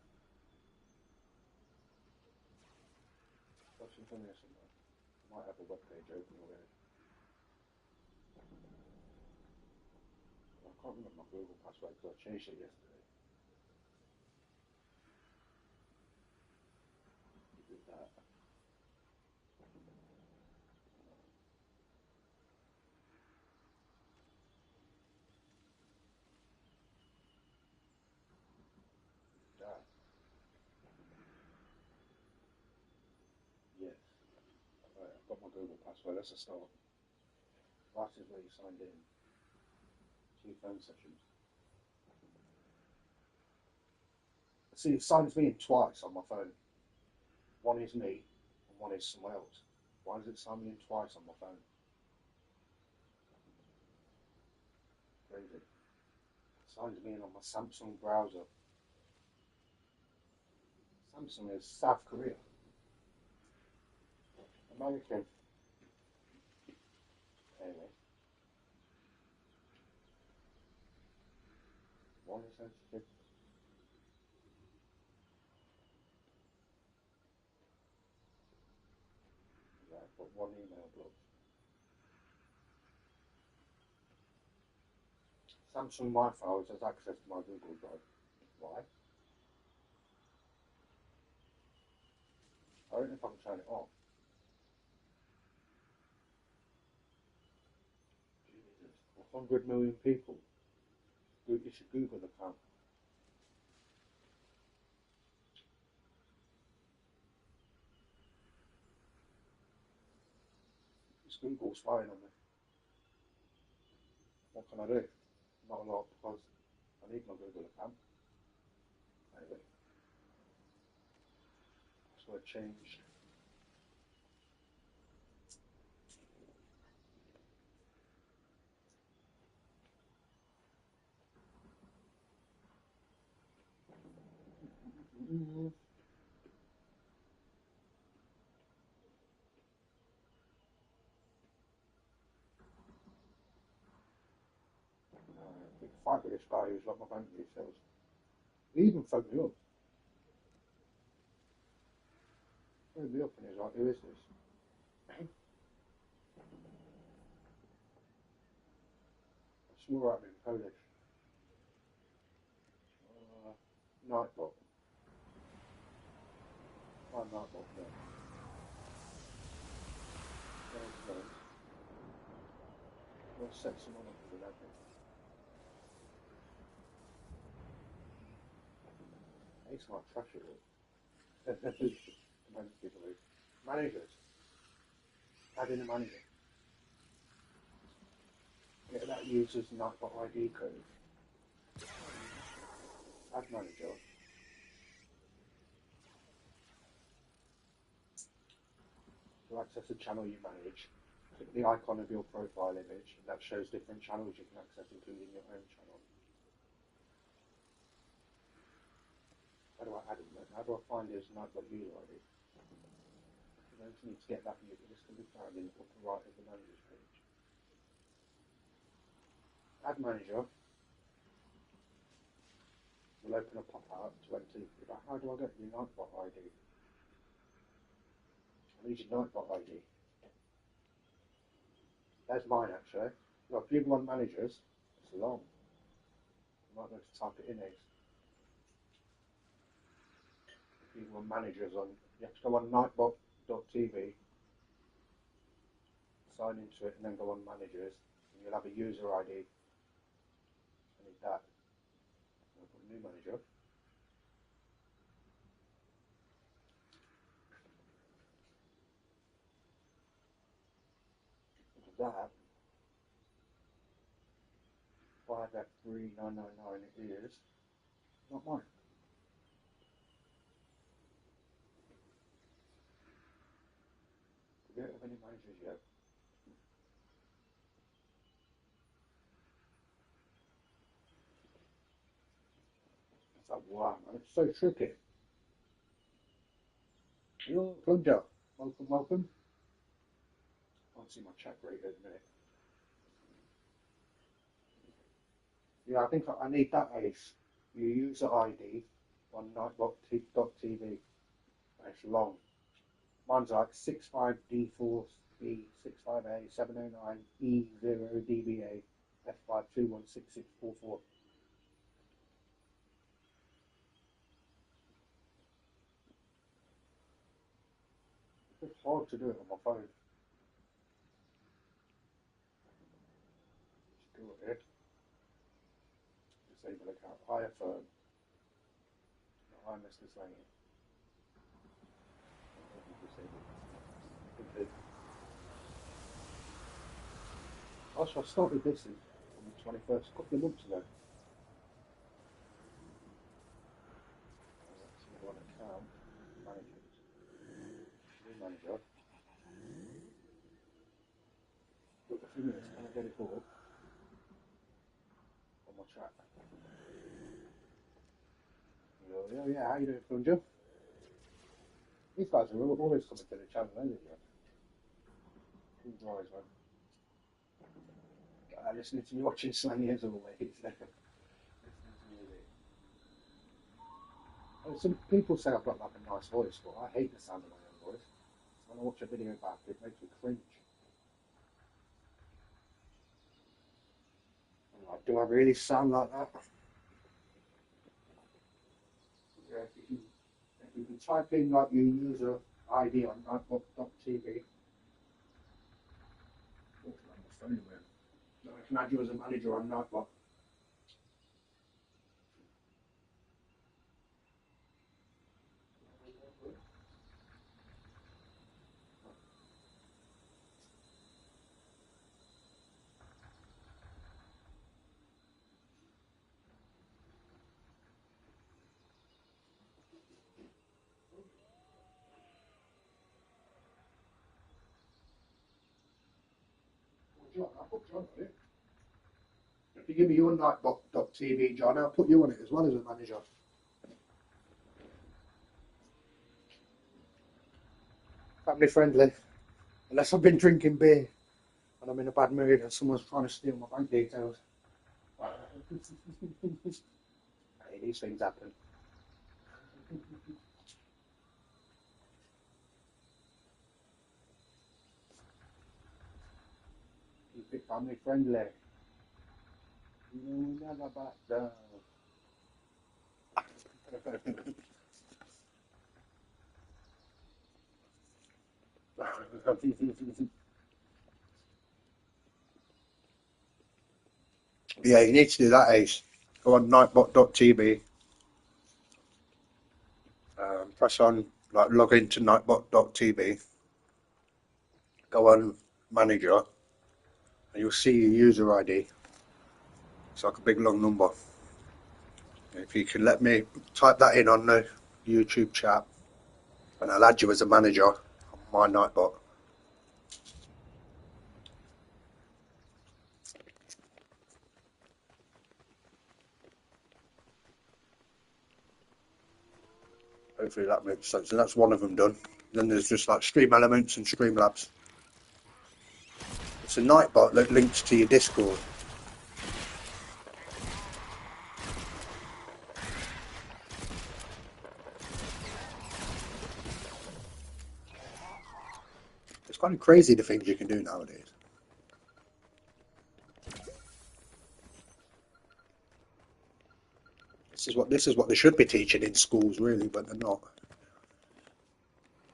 [SPEAKER 1] in here somewhere. I might have a web page open already. I can't remember my Google password because I changed it yesterday. Did that. That. Yes. Right, I've got my Google password. That's a start. That is where you signed in. 2 phone sessions. See, it signs me in twice on my phone. One is me, and one is someone else. Why does it sign me in twice on my phone? Crazy. It signs me in on my Samsung browser. Samsung is South Korea. American. Anyway. One is sensitive. Yeah, I've got one email blocked. Samsung My Files has access to my Google Drive. Why? I don't know if I can turn it on. Jesus. 100 million people. It's a Google account. It's Google spying on me. What can I do? Not a lot because I need my Google account. Anyway, password changed. Big fight with this guy who's like my bank details. He even phoned me up. Phoned me up and he's like, who is this? I swore at him in Polish. Nightbot. My Nightbot, no. Let's set someone up with that. It's like trash it is. Managers. Add in a manager. Get that user's Nightbot ID code. Add manager. To access the channel you manage, click the icon of your profile image, and that shows different channels you can access, including your own channel. How do I add it? How do I find his Nightbot user ID? You don't need to get that user. This can be found in the upper right of the manager's page. Add manager will open a pop-out to enter. How do I get your Nightbot ID? I need your Nightbot ID. There's mine actually. Look, if you go on managers, it's long. You might want to type it in here. If you go on managers you have to go on nightbot.tv, sign into it, and then go on managers, and you'll have a user ID. I need that. I'll put a new manager. Look at that. 5F3999 it is. Not mine. We don't have any managers yet. It's like, wow, man, it's so tricky. You're Plunger. Welcome, welcome. I can't see my chat rate at the minute. Yeah, I think I need that Ace. Your user ID on nightbot.tv. It's long. Mine's like 65D4B 65A 709E0DBA F52166444. It's hard to do it on my phone. Just do it. Disable account. I affirm. I missed this lane. Also, I started this on the 21st, a couple of months ago. Let's see one account. Managers. New manager. Got a few minutes. Can I get it up on my chat? Yeah, how you doing, Funja? These guys are always coming to the channel, aren't they? Who's always, man? Listening to you watching slang as always. Listening to music. Some people say I've got like a nice voice, but I hate the sound of my own voice. When I watch a video back, it makes me cringe. I'm like, do I really sound like that? Yeah, if you can type in like your user ID on nightbook.tv, I can add you as a manager on Nightbook. John, I'll put John on it. If you give me your Nightbook.tv, John, I'll put you on it as well as a manager. Family friendly. Unless I've been drinking beer and I'm in a bad mood and someone's trying to steal my bank details. Hey, these things happen. Keep it family friendly. You never back down. Yeah, you need to do that, Ace. Go on nightbot.tv. Press on, like, log into nightbot.tv. Go on manager, and you'll see your user ID. It's like a big long number. If you can let me type that in on the YouTube chat, and I'll add you as a manager on my Nightbot. Hopefully that makes sense. And that's one of them done. Then there's just like Stream Elements and Streamlabs. It's a Nightbot that links to your Discord. It's kind of crazy the things you can do nowadays. This is what they should be teaching in schools, really, but they're not.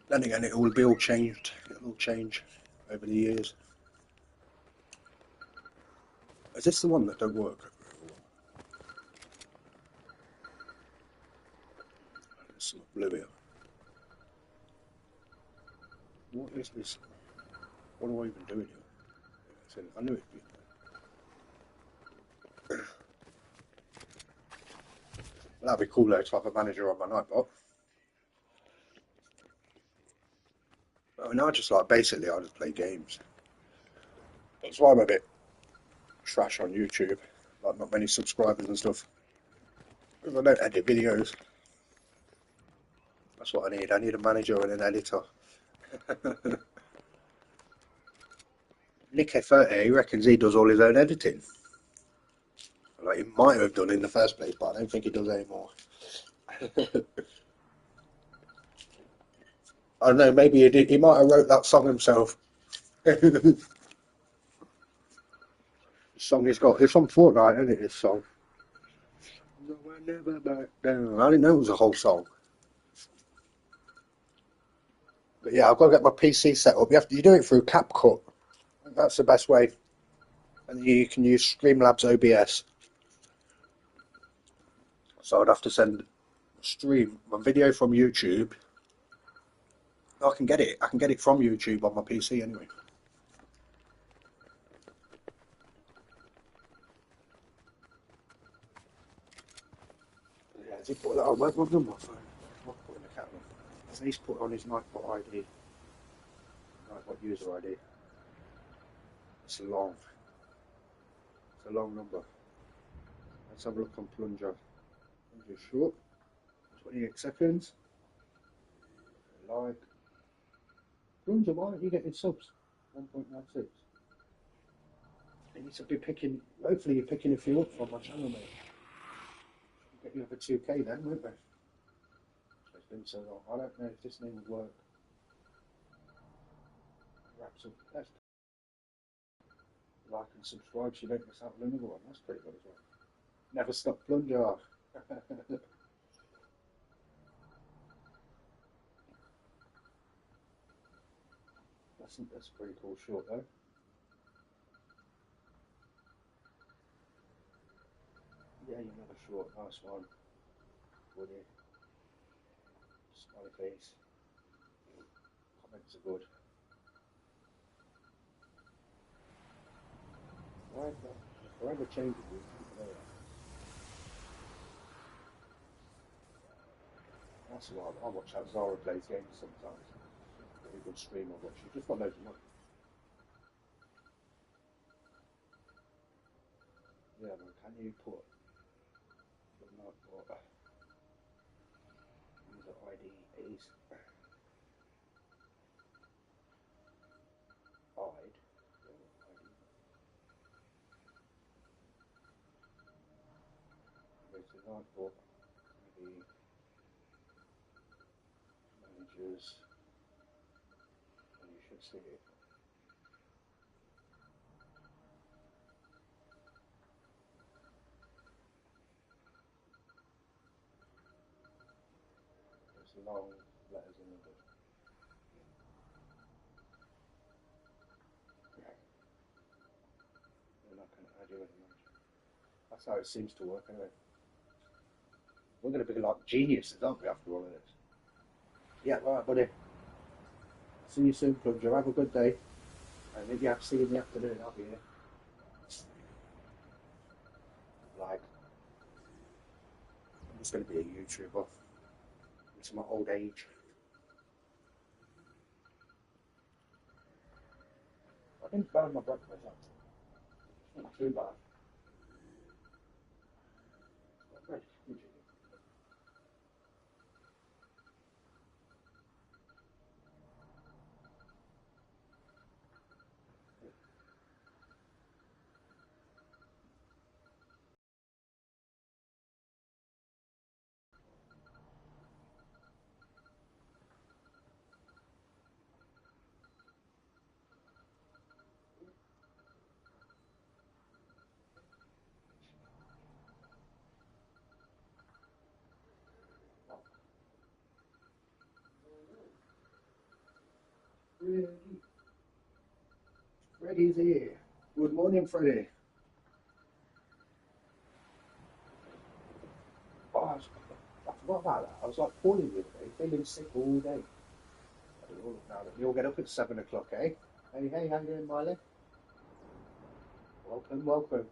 [SPEAKER 1] Then again, it will be all changed. It'll all change over the years. Is this the one that don't work? There's some blue here. What is this? What do I even do here? I knew it. That'd be cool though to have a manager on my Nightbot. I mean, I just like, basically, I just play games. That's why I'm a bit trash on YouTube. Like, not many subscribers and stuff. Because I don't edit videos. That's what I need. I need a manager and an editor. Nick F30, he reckons he does all his own editing. Like, he might have done in the first place, but I don't think he does anymore. I don't know, maybe he did. He might have wrote that song himself. The song he's got. It's on Fortnite, isn't it? This song. No, I never back down. I didn't know it was a whole song. But yeah, I've got to get my PC set up. You do it through CapCut. That's the best way. And you can use Streamlabs OBS. So I'd have to stream my video from YouTube. I can get it. I can get it from YouTube on my PC anyway. Yeah, has he put that on? Where's my number phone? What put in the camera? So he's put on his Nightbot ID. Nightbot user ID. It's long. It's a long number. Let's have a look on Plunger. Plunger's short. 28 seconds. Like. Plunger, why aren't you getting subs? 1.96. You need to be picking. Hopefully, you're picking a few up from my channel, mate. Get you over 2K then, won't we? It's been so long. I don't know if this name would work. Wraps up. Let's like and subscribe so you don't miss out on another one. That's pretty good as well. Never stop Plunger. That's a pretty cool short though. Yeah, you're never short. Nice one. Woody. Smiley face. Comments are good. Why the forever changes with people? That's why I watch how Zara plays games sometimes. Very good stream I watch. She's just got loads of money. Yeah, man, can you put the Nightbot user ID is hide? Go to Nightbot, maybe managers, and you should see it. It's long letters and numbers. And I can add you as a manager. That's how it seems to work anyway. We're going to be like geniuses, aren't we, after all of this? Yeah, right, buddy. See you soon, Plunger. Have a good day. And maybe I'll see you in the afternoon. I'll be here. Like, I'm just going to be a YouTuber into my old age. I didn't burn my breakfast up. It's not too bad. Bread. Freddie's here. Good morning, Freddie. Oh, I forgot about that. I was like calling the other day, feeling sick all day. Now that you'll get up at 7 o'clock, eh? Hey, how you doing, Miley? Welcome, welcome.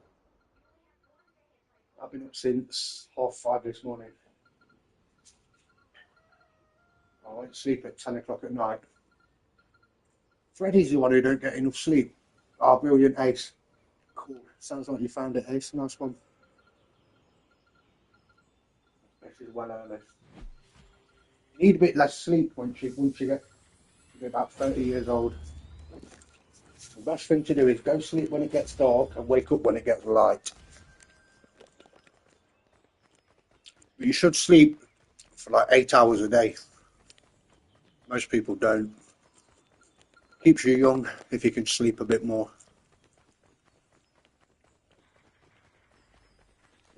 [SPEAKER 1] I've been up since 5:30 this morning. I went to sleep at 10 o'clock at night. Freddie's the one who don't get enough sleep. Oh, brilliant, Ace. Cool. Sounds like you found it, Ace. Nice one. This is well early. You need a bit less sleep once you get to be about 30 years old. The best thing to do is go sleep when it gets dark and wake up when it gets light. But you should sleep for like 8 hours a day. Most people don't. Keeps you young if you can sleep a bit more.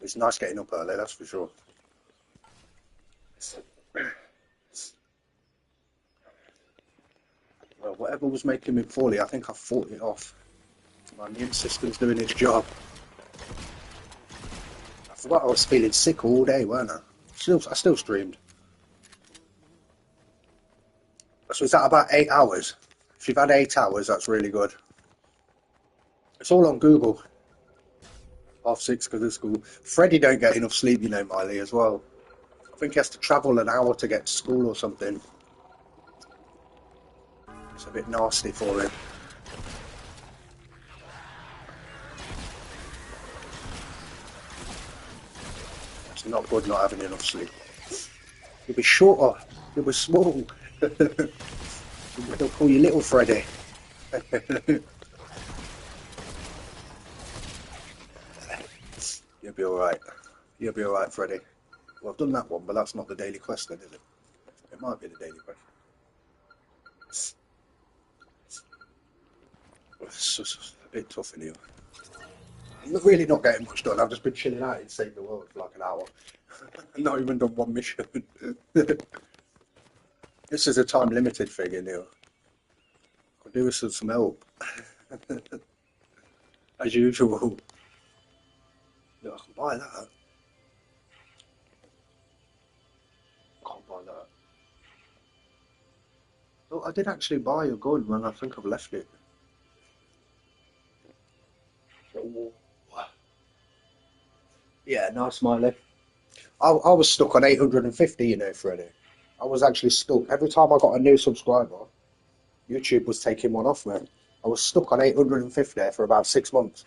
[SPEAKER 1] It's nice getting up early, that's for sure. Well, whatever was making me poorly, I think I fought it off. My immune system's doing its job. I forgot I was feeling sick all day, weren't I? I still streamed. So is that about 8 hours? If you've had 8 hours, that's really good. It's all on Google. 6:30 because of school. Freddie don't get enough sleep, you know, Miley, as well. I think he has to travel an hour to get to school or something. It's a bit nasty for him. It's not good not having enough sleep. You'll be shorter. You'll be small. They'll call you Little Freddie. You'll be alright. You'll be alright, Freddie. Well, I've done that one, but that's not the daily quest then, is it? It might be the daily quest. It's just a bit tough in here. I'm really not getting much done. I've just been chilling out in Save the World for like an hour. Not even done one mission. This is a time limited thing in here. Could do with some help. As usual. Yeah, I can buy that. Can't buy that. Oh, I did actually buy a gun, man. I think I've left it. Oh. Yeah, nice, Smiley. I was stuck on 850, you know, Freddie. I was actually stuck. Every time I got a new subscriber, YouTube was taking one off me. I was stuck on 850 for about 6 months.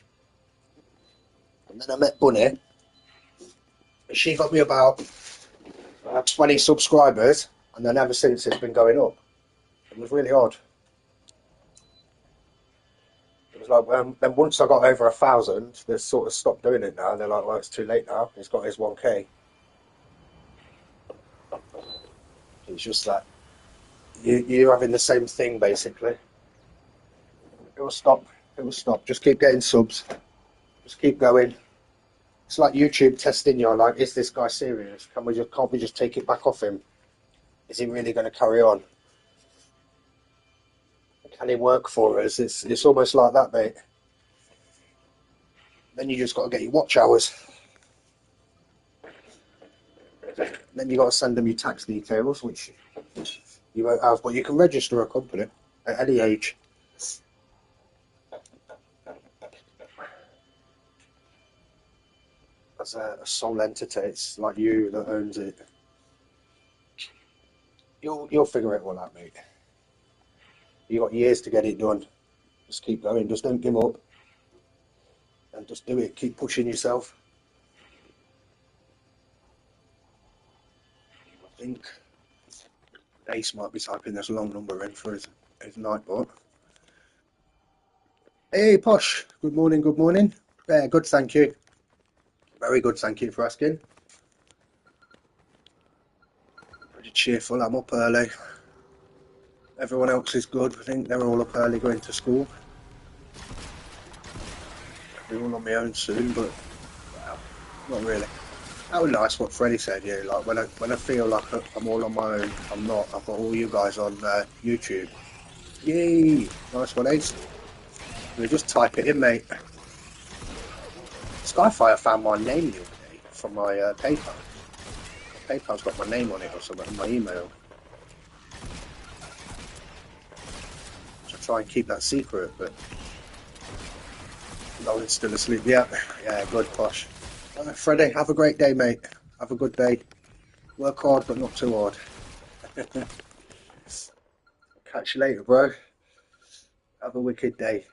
[SPEAKER 1] And then I met Bunny. She got me about 20 subscribers, and then ever since it's been going up. It was really odd. It was like, then once I got over 1,000, they sort of stopped doing it now. They're like, well, it's too late now. He's got his 1K. It's just that you're having the same thing, basically. It will stop. It will stop. Just keep getting subs. Just keep going. It's like YouTube testing you. Like, is this guy serious? Can't we just take it back off him? Is he really going to carry on? Can he work for us? It's almost like that, mate. Then you just got to get your watch hours. Then you got to send them your tax details, which you won't have, but you can register a company at any age. As a sole entity, it's like you that owns it. You'll figure it all out, mate. You got years to get it done. Just keep going. Just don't give up, and just do it. Keep pushing yourself. I think Ace might be typing this long number in for his nightbot. Hey, Posh. Good morning. Good morning. Yeah, good. Thank you. Very good. Thank you for asking. Pretty cheerful. I'm up early. Everyone else is good. I think they're all up early going to school. I'll be all on my own soon, but well, not really. That was nice what Freddie said. Yeah, like when I feel like I'm all on my own, I'm not. I've got all you guys on YouTube. Yay! Nice one, Ace. You just type it in, mate. Skyfire found my name the other day from my PayPal. PayPal's got my name on it or something in my email. So I try and keep that secret, but no one's still asleep. Yeah, good, Posh. Freddie, have a great day, mate. Have a good day. Work hard, but not too hard. Catch you later, bro. Have a wicked day.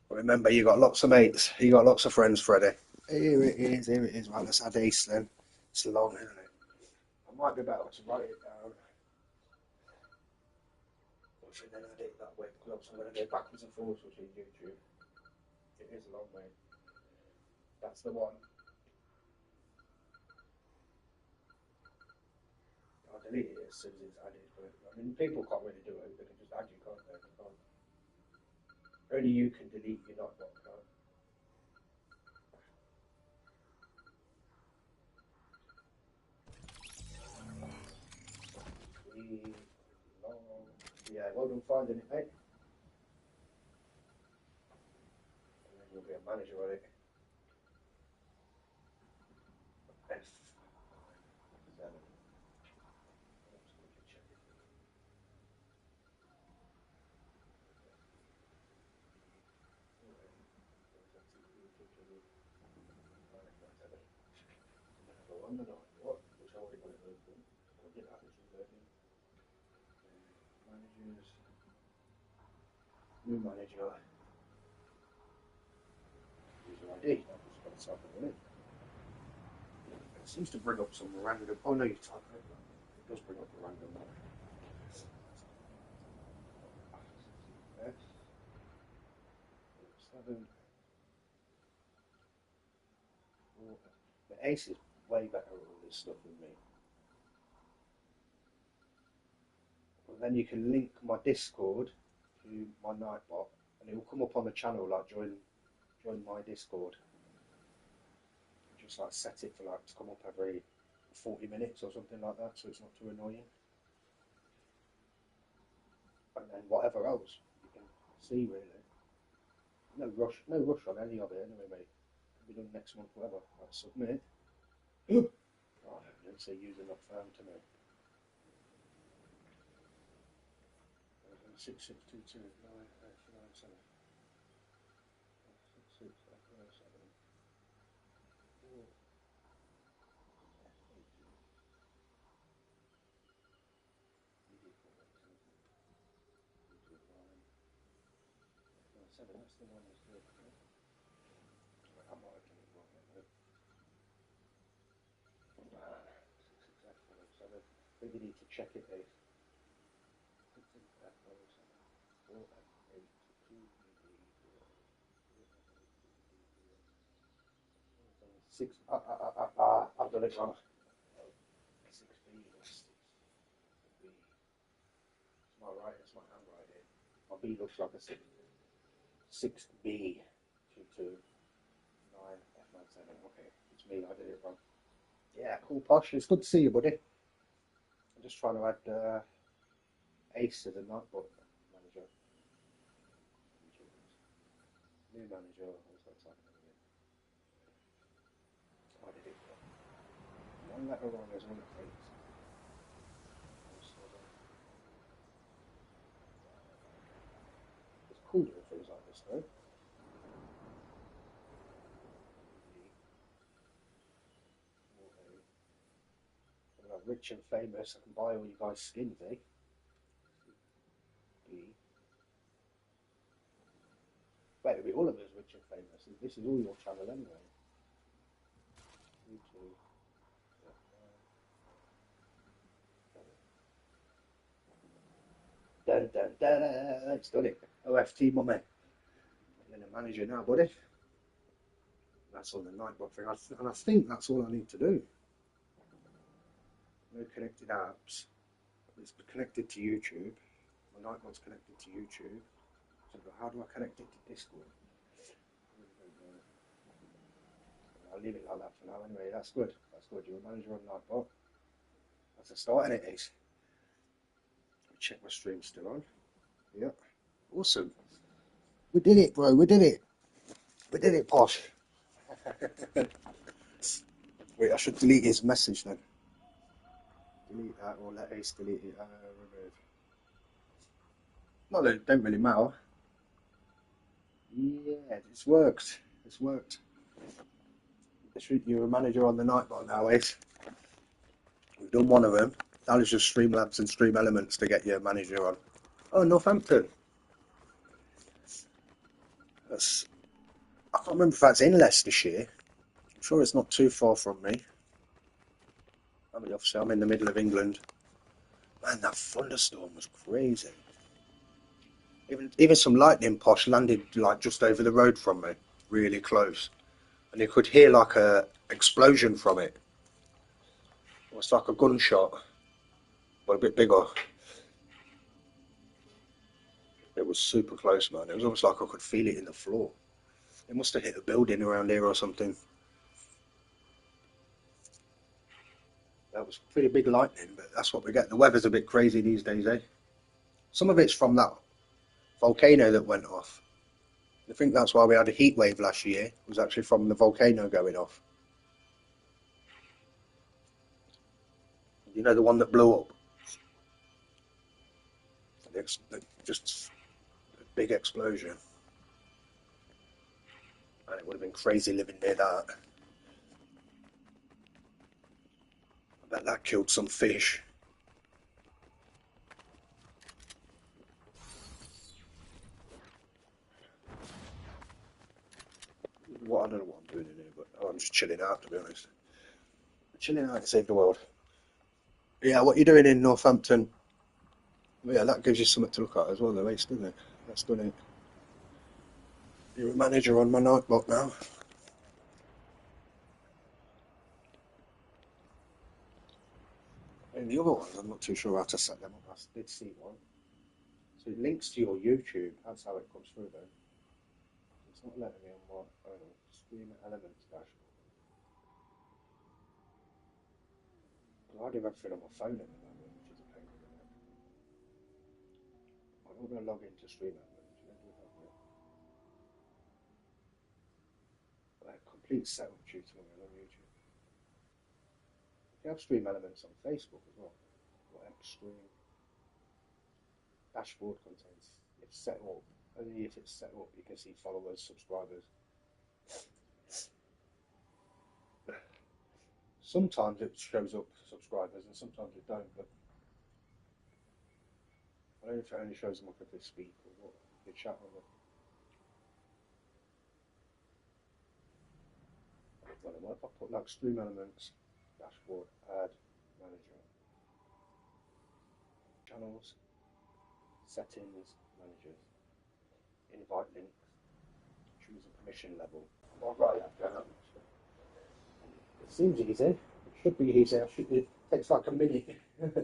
[SPEAKER 1] Remember, you got lots of mates. You got lots of friends, Freddie. Here it is. Here it is. Right, let's add Ace then. It's long, isn't it? I might be better to write it down. Or then add it that way. Because I'm going to go backwards and forwards between YouTube. It is a long way. That's the one. delete it as soon as it's added. But I mean, people can't really do it. They can just add you, can't they? They can't. Only you can delete your notebook, can't? We long. Yeah, well done finding it, mate. And then you'll be a manager on it. F. 7. Let's quickly check it. What? Which I already got it open. I did that, which was loading. Managers. New manager. User ID. That was got something in it. It seems to bring up some random. Oh no, you type it. It does bring up a random one. F. 7. The Ace is way better at all this stuff than me. But then you can link my Discord to my Nightbot, and it will come up on the channel like join my Discord. Just like set it for like to come up every 40 minutes or something like that, so it's not too annoying. And then whatever else you can see really. No rush on any of it anyway, mate. Can be done next month, whatever. Like submit. Oh, I don't say using not found to me. 6622 997 6697 that's the one that's good. I might have done it wrong. 66847. I think you need to check it, Dave. 6. I've done it wrong. 6B. It's my right. It's my handwriting. My B looks like a 6. 6B. 229 F97. Okay, it's me. I did it wrong. Yeah, cool, Posh. It's good to see you, buddy. I'm just trying to add Ace as a Nightbot manager. New manager. What's that happening again? I did it wrong. One letter wrong is one of things. It's cool doing things like this, though. Rich and famous. I can buy all you guys skins, eh? B. Wait, it'll be all of us rich and famous. This is all your channel anyway. YouTube. Dun, dun, dun, dun. It's done it. OFT, mummy. I'm in a manager now, buddy. That's on the Nightbot thing. And I think that's all I need to do. No connected apps. It's connected to YouTube. My Nightbot's connected to YouTube. So how do I connect it to Discord? I'll leave it like that for now anyway. That's good. That's good. You're a manager on Nightbot. That's a start, and it is. Check my stream's still on. Yeah. Awesome. We did it, bro. We did it. We did it, Posh. Wait, I should delete his message then. Delete that or let Ace delete it. Remove. No, they don't really matter. Yeah, it's worked. It's worked. You're a manager on the Nightbot now, Ace. We've done one of them. That is just Streamlabs and Stream Elements to get your manager on. Oh, Northampton. That's. I can't remember if that's in Leicestershire. I'm sure it's not too far from me. I mean, obviously, I'm in the middle of England. Man, that thunderstorm was crazy. Even some lightning, Posh, landed like just over the road from me, really close, and you could hear like a explosion from it. It was like a gunshot. but a bit bigger. It was super close, man. It was almost like I could feel it in the floor. It must have hit a building around here or something. That was pretty big lightning, but that's what we get. The weather's a bit crazy these days, eh? Some of it's from that volcano that went off. I think that's why we had a heat wave last year. It was actually from the volcano going off. You know, the one that blew up? Just a big explosion. And it would have been crazy living near that. I bet that killed some fish. Well, I don't know what I'm doing in here, but I'm just chilling out, to be honest. Chilling out to save the world. Yeah, what you doing in Northampton? Well, yeah, that gives you something to look at as well, the race, doesn't it? That's good, it? You're a manager on my nightbot now. And the other ones, I'm not too sure how to set them up. I did see one. So it links to your YouTube. That's how it comes through, though. It's not letting me on my Stream Elements dashboard. I do everything on my phone at the moment, which is a pain in the neck. I'm not going to log into Stream Elements. Complete setup tutorial on YouTube. You have Stream Elements on Facebook as well. Or Extreme dashboard contains. It's set up. Only if it's set up, you can see followers, subscribers. Sometimes it shows up subscribers, and sometimes it don't. But I don't know if it only shows them up if they speak or what. They chat on them. Well, what if I put like Stream Elements dashboard, add manager, channels, settings, managers, invite links, choose a permission level. I'll write that down. It seems easy. It should be easy. It takes like a minute. Channels.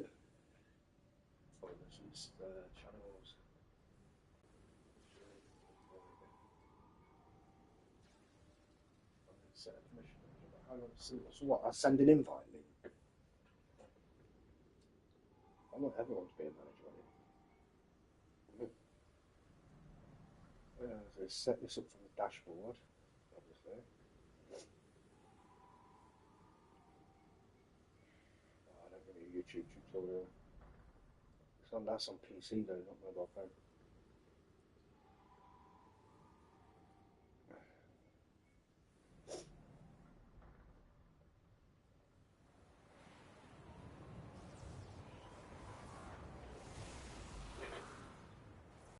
[SPEAKER 1] Set a permission. So what? I send an invite link. I want everyone to be a manager on it. So set this up from the dashboard, obviously. I don't give you a YouTube tutorial. That's on PC though, not mobile phone.